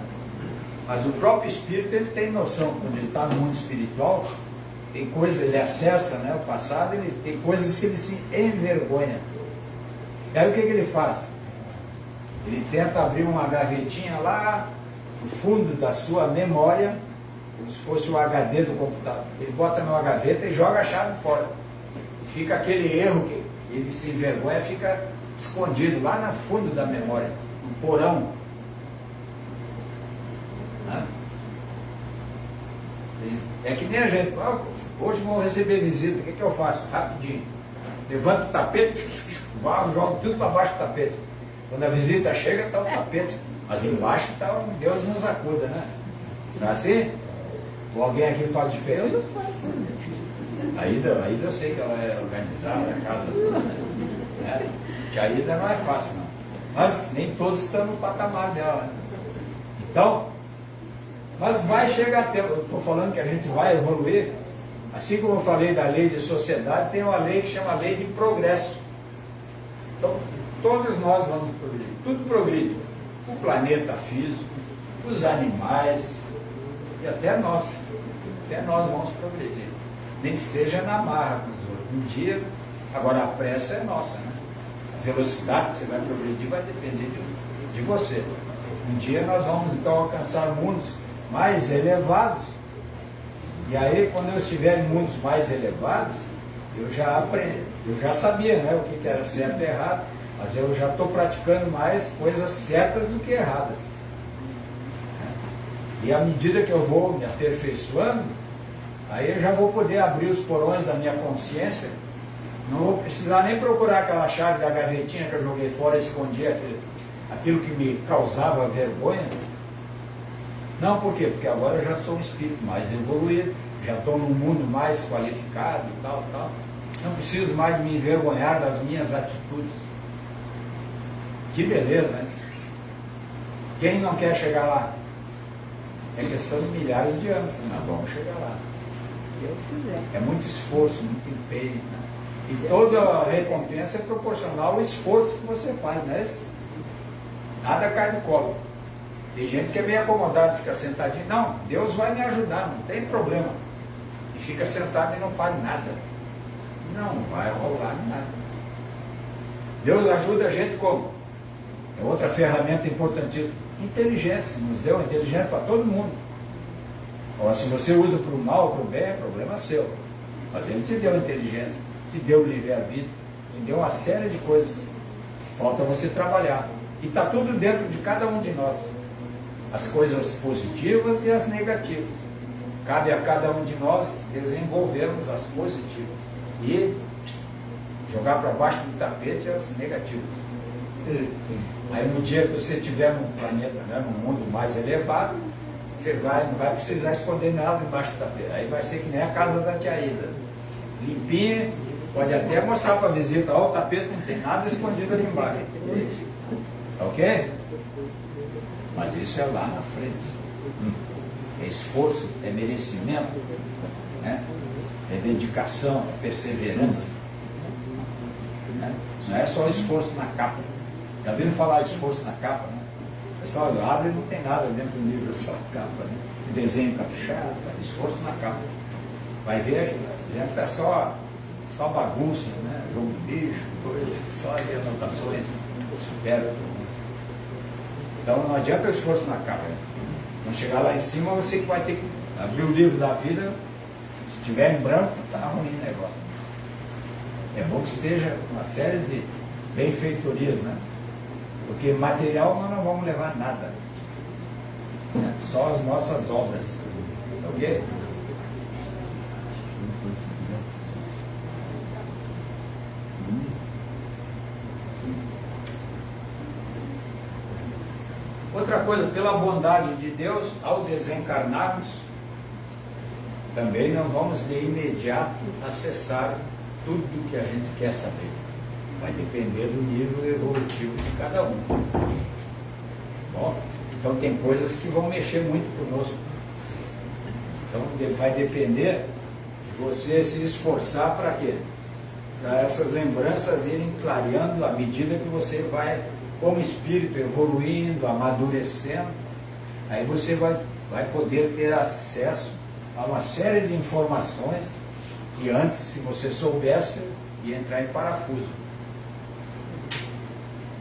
mas o próprio Espírito, ele tem noção, quando ele está no mundo espiritual, tem coisas, ele acessa, né, o passado, ele tem coisas que ele se envergonha. E aí o que ele faz? Ele tenta abrir uma gavetinha lá no fundo da sua memória, como se fosse o HD do computador. Ele bota numa gaveta e joga a chave fora. E fica aquele erro que ele se envergonha, fica escondido lá no fundo da memória, no porão. É que nem a gente, hoje vou receber visita, o que eu faço? Rapidinho. Levanto o tapete, varro, jogo tudo para baixo do tapete. Quando a visita chega, está o tapete, mas embaixo está o Deus nos acuda, né? Não é assim? Ou alguém aqui faz diferente? Eu não faço. A Ida eu sei que ela é organizada, a casa toda, né? Que a Ida não é fácil, não. Mas nem todos estão no patamar dela, né? Então, mas vai chegar até, eu estou falando que a gente vai evoluir, assim como eu falei da lei de sociedade, tem uma lei que chama lei de progresso. Então, todos nós vamos progredir, tudo progride. O planeta físico, os animais, e até nós vamos progredir. Nem que seja na marra com os outros. Um dia, agora a pressa é nossa, né? A velocidade que você vai progredir vai depender de você. Um dia nós vamos então alcançar mundos mais elevados. E aí, quando eu estiver em mundos mais elevados, eu já aprendi, eu já sabia, né, o que era certo e errado, mas eu já estou praticando mais coisas certas do que erradas. E à medida que eu vou me aperfeiçoando, aí eu já vou poder abrir os porões da minha consciência, não vou precisar nem procurar aquela chave da gavetinha que eu joguei fora e escondi aquilo que me causava vergonha. Não, por quê? Porque agora eu já sou um espírito mais evoluído, já estou num mundo mais qualificado e tal. Não preciso mais me envergonhar das minhas atitudes. Que beleza, hein? Quem não quer chegar lá? É questão de milhares de anos, nós vamos chegar lá. É muito esforço, muito empenho, né? E toda a recompensa é proporcional ao esforço que você faz, né? Nada cai no colo. Tem gente que é meio acomodado, fica sentadinho. Não, Deus vai me ajudar, não tem problema. E fica sentado e não faz nada. Não vai rolar nada. Deus ajuda a gente como? É outra ferramenta importantíssima. Inteligência. Nos deu inteligência para todo mundo. Agora, se você usa para o mal ou para o bem, é problema seu. Mas Ele te deu inteligência, te deu livre-arbítrio, te deu uma série de coisas Falta você trabalhar. E está tudo dentro de cada um de nós. As coisas positivas e as negativas. Cabe a cada um de nós desenvolvermos as positivas e jogar para baixo do tapete as negativas. Aí no dia que você estiver num planeta, né, num mundo mais elevado, você não vai precisar esconder nada embaixo do tapete. Aí vai ser que nem a casa da tia Ida. Limpinha, pode até mostrar para a visita, ó, o tapete não tem nada escondido ali embaixo. Ok? Mas isso é lá na frente. É esforço, é merecimento, né? É dedicação, é perseverança. Né? Não é só esforço na capa. Já viram falar de esforço na capa, né? O pessoal abre e não tem nada dentro do livro, só a capa, né? Desenho caprichado, esforço na capa. Vai ver, já está só bagunça, né? Jogo de bicho, coisa, só ali anotações, supera. Então não adianta o esforço na capa. Né? Quando chegar lá em cima, você que vai ter que abrir o livro da vida. Se tiver em branco, está ruim o negócio. É bom que esteja uma série de benfeitorias, né? Porque material nós não vamos levar nada. Né? Só as nossas obras. Ok? Outra coisa, pela bondade de Deus, ao desencarnarmos, também não vamos de imediato acessar tudo que a gente quer saber. Vai depender do nível evolutivo de cada um. Bom, então tem coisas que vão mexer muito conosco. Então vai depender de você se esforçar para quê? Para essas lembranças irem clareando à medida que você vai, como espírito, evoluindo, amadurecendo. Aí você vai poder ter acesso a uma série de informações que antes, se você soubesse, ia entrar em parafuso.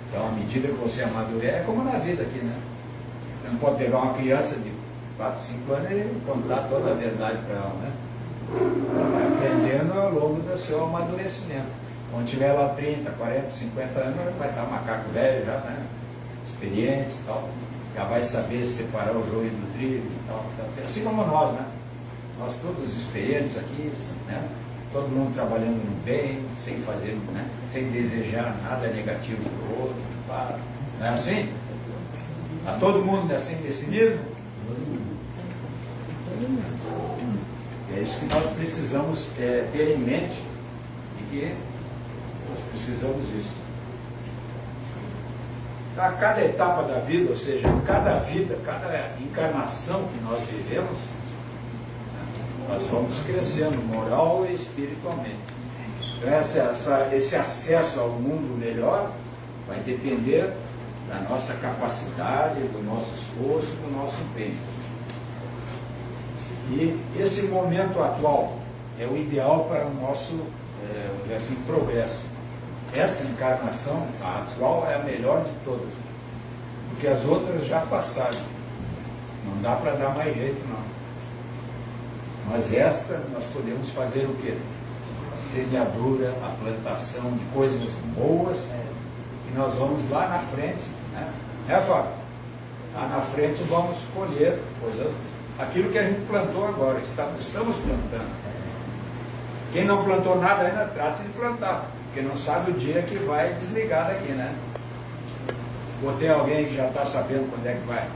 Então, à medida que você amadurece, é como na vida aqui, né? Você não pode pegar uma criança de 4, 5 anos e contar toda a verdade para ela, né? Ela vai aprendendo ao longo do seu amadurecimento. Quando tiver lá 30, 40, 50 anos, vai estar macaco velho já, né? Experiente e tal. Já vai saber separar o joio do trigo e tal. Assim como nós, né? Nós todos experientes aqui, né? Todo mundo trabalhando no bem, sem fazer, né? Sem desejar nada negativo para o outro. Tá? Não é assim? Está todo mundo assim desse nível? É isso que nós precisamos ter em mente, de que nós precisamos disso. A cada etapa da vida, ou seja, cada vida, cada encarnação que nós vivemos, nós vamos crescendo moral e espiritualmente. Então, esse acesso ao mundo melhor vai depender da nossa capacidade, do nosso esforço, do nosso empenho. E esse momento atual é o ideal para o nosso, vamos dizer assim, progresso. Essa encarnação, a atual, é a melhor de todas, porque as outras já passaram. Não dá para dar mais jeito, não. Mas esta, nós podemos fazer o quê? A semeadura, a plantação de coisas boas, e nós vamos lá na frente, né? Fábio? Lá na frente vamos colher coisas, aquilo que a gente plantou agora, estamos plantando. Quem não plantou nada ainda, trata de plantar, porque não sabe o dia que vai desligar daqui, né? Ou tem alguém que já está sabendo quando é que vai?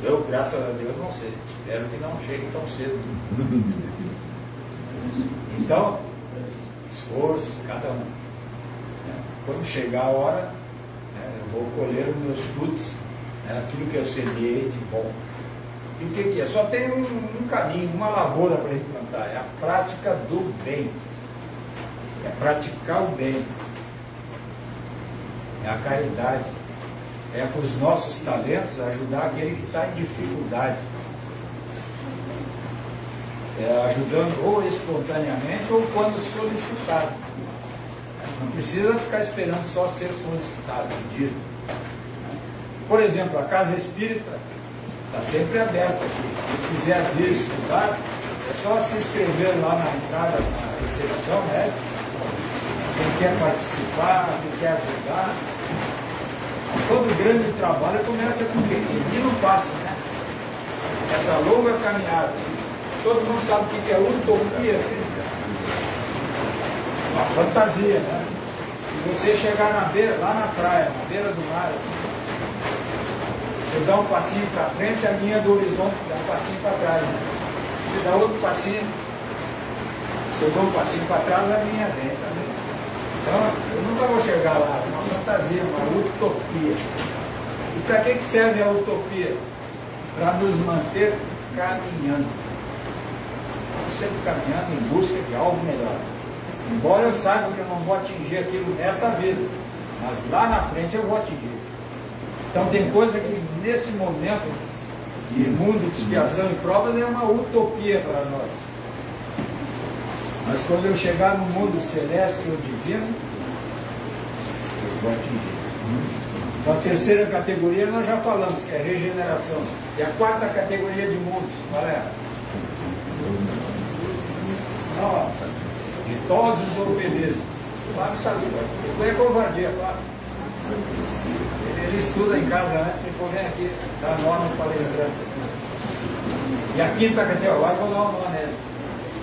Eu, graças a Deus, não sei. Espero que não chegue tão cedo. Então, esforço, cada um. Quando chegar a hora, eu vou colher os meus frutos, aquilo que eu semeei de bom. E o que é? Só tem um caminho, uma lavoura para a gente plantar. É a prática do bem. É praticar o bem. É a caridade. É com os nossos talentos ajudar aquele que está em dificuldade. Ajudando ou espontaneamente ou quando solicitado. Não precisa ficar esperando só ser solicitado, pedido. Por exemplo, a Casa Espírita está sempre aberta aqui. Se quiser vir estudar, é só se inscrever lá na entrada, na recepção, né? quem quer participar, quem quer ajudar. Todo grande trabalho começa com um pequenino passo, né? Essa longa caminhada. Todo mundo sabe o que é utopia. Uma fantasia, né? Se você chegar na beira, lá na praia, na beira do mar, assim, você dá um passinho para frente, a linha do horizonte dá um passinho para trás. Né? Você dá outro passinho, se eu dou um passinho para trás, a linha vem também. Então, eu nunca vou chegar lá, é uma fantasia, uma utopia. E para que serve a utopia? Para nos manter caminhando. Sempre caminhando em busca de algo melhor. Embora eu saiba que eu não vou atingir aquilo nessa vida, mas lá na frente eu vou atingir. Então tem coisa que nesse momento de mundo de expiação e provas é uma utopia para nós. Mas quando eu chegar no mundo celeste ou divino, eu vou atingir. Então a terceira categoria nós já falamos, que é a regeneração. E a quarta categoria de mundos, qual é? Ditosos ou felizes. Fábio sabe, isso é covardia, Fábio. Ele estuda em casa antes, depois vem aqui, dá nome para palestrantes. E a quinta categoria, agora vou dar um nome nele.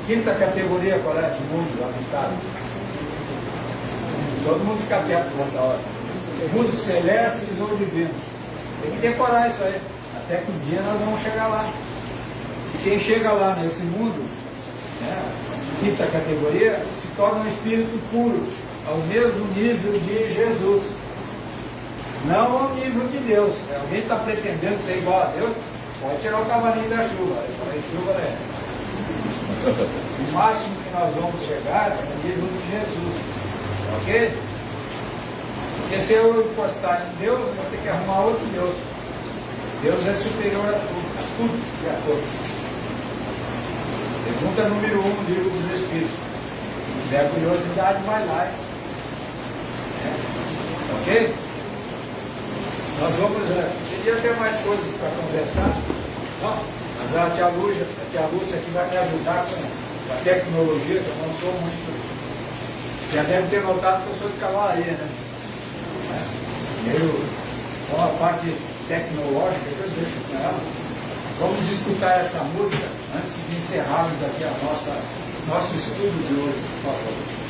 Quinta categoria, qual é? De mundos habitados. Todo mundo fica quieto nessa hora. Mundos celestes ou divinos. Tem que decorar isso aí. Até que um dia nós vamos chegar lá. E quem chega lá nesse mundo, né, quinta categoria, se torna um espírito puro, ao mesmo nível de Jesus. Não ao nível de Deus. Alguém está pretendendo ser igual a Deus, pode tirar o cavalinho da chuva. A chuva é. O máximo que nós vamos chegar é no nível de Jesus. Ok? Porque se eu encostar em Deus, eu vou ter que arrumar outro Deus. Deus é superior a tudo e a todos. Pergunta número 1 do livro dos Espíritos. Se tiver curiosidade, vai lá. Ok? Nós vamos. Queria ter mais coisas para conversar. Não? Mas a tia Lúcia aqui vai me ajudar com a tecnologia, que eu não sou muito. Já deve ter notado que eu sou de cavalaria, né? Meio com a parte tecnológica que eu deixo com ela. Vamos escutar essa música antes de encerrarmos aqui nosso estudo de hoje, por favor.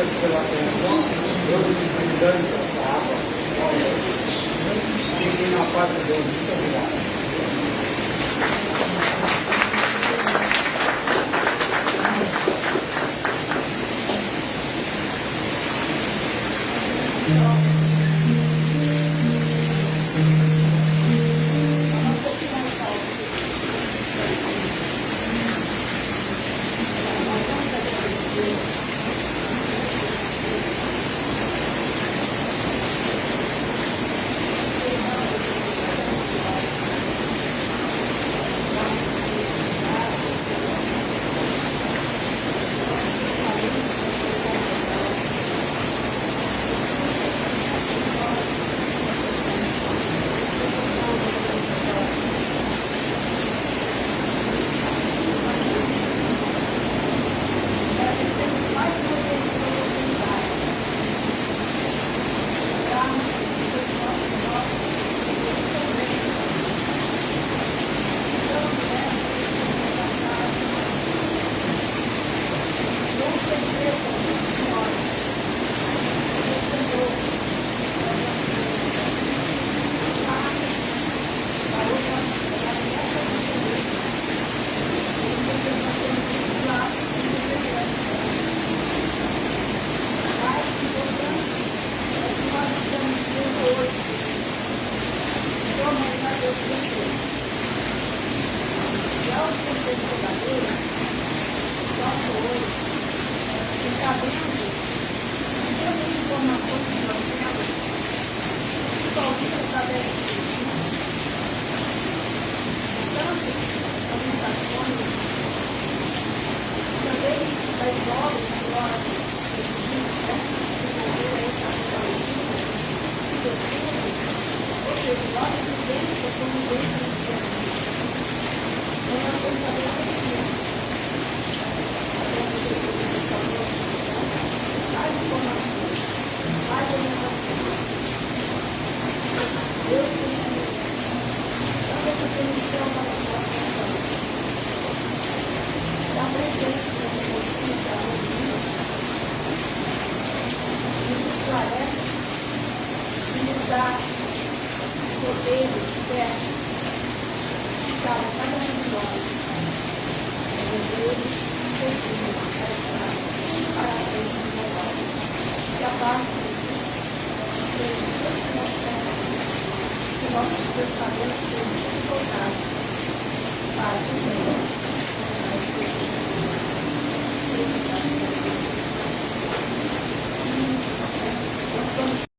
agradeço pela atenção. Deus me brindando essa água. Fiquem na paz de Deus. Muito obrigado. Nossos pensamentos sejam sempre voltados para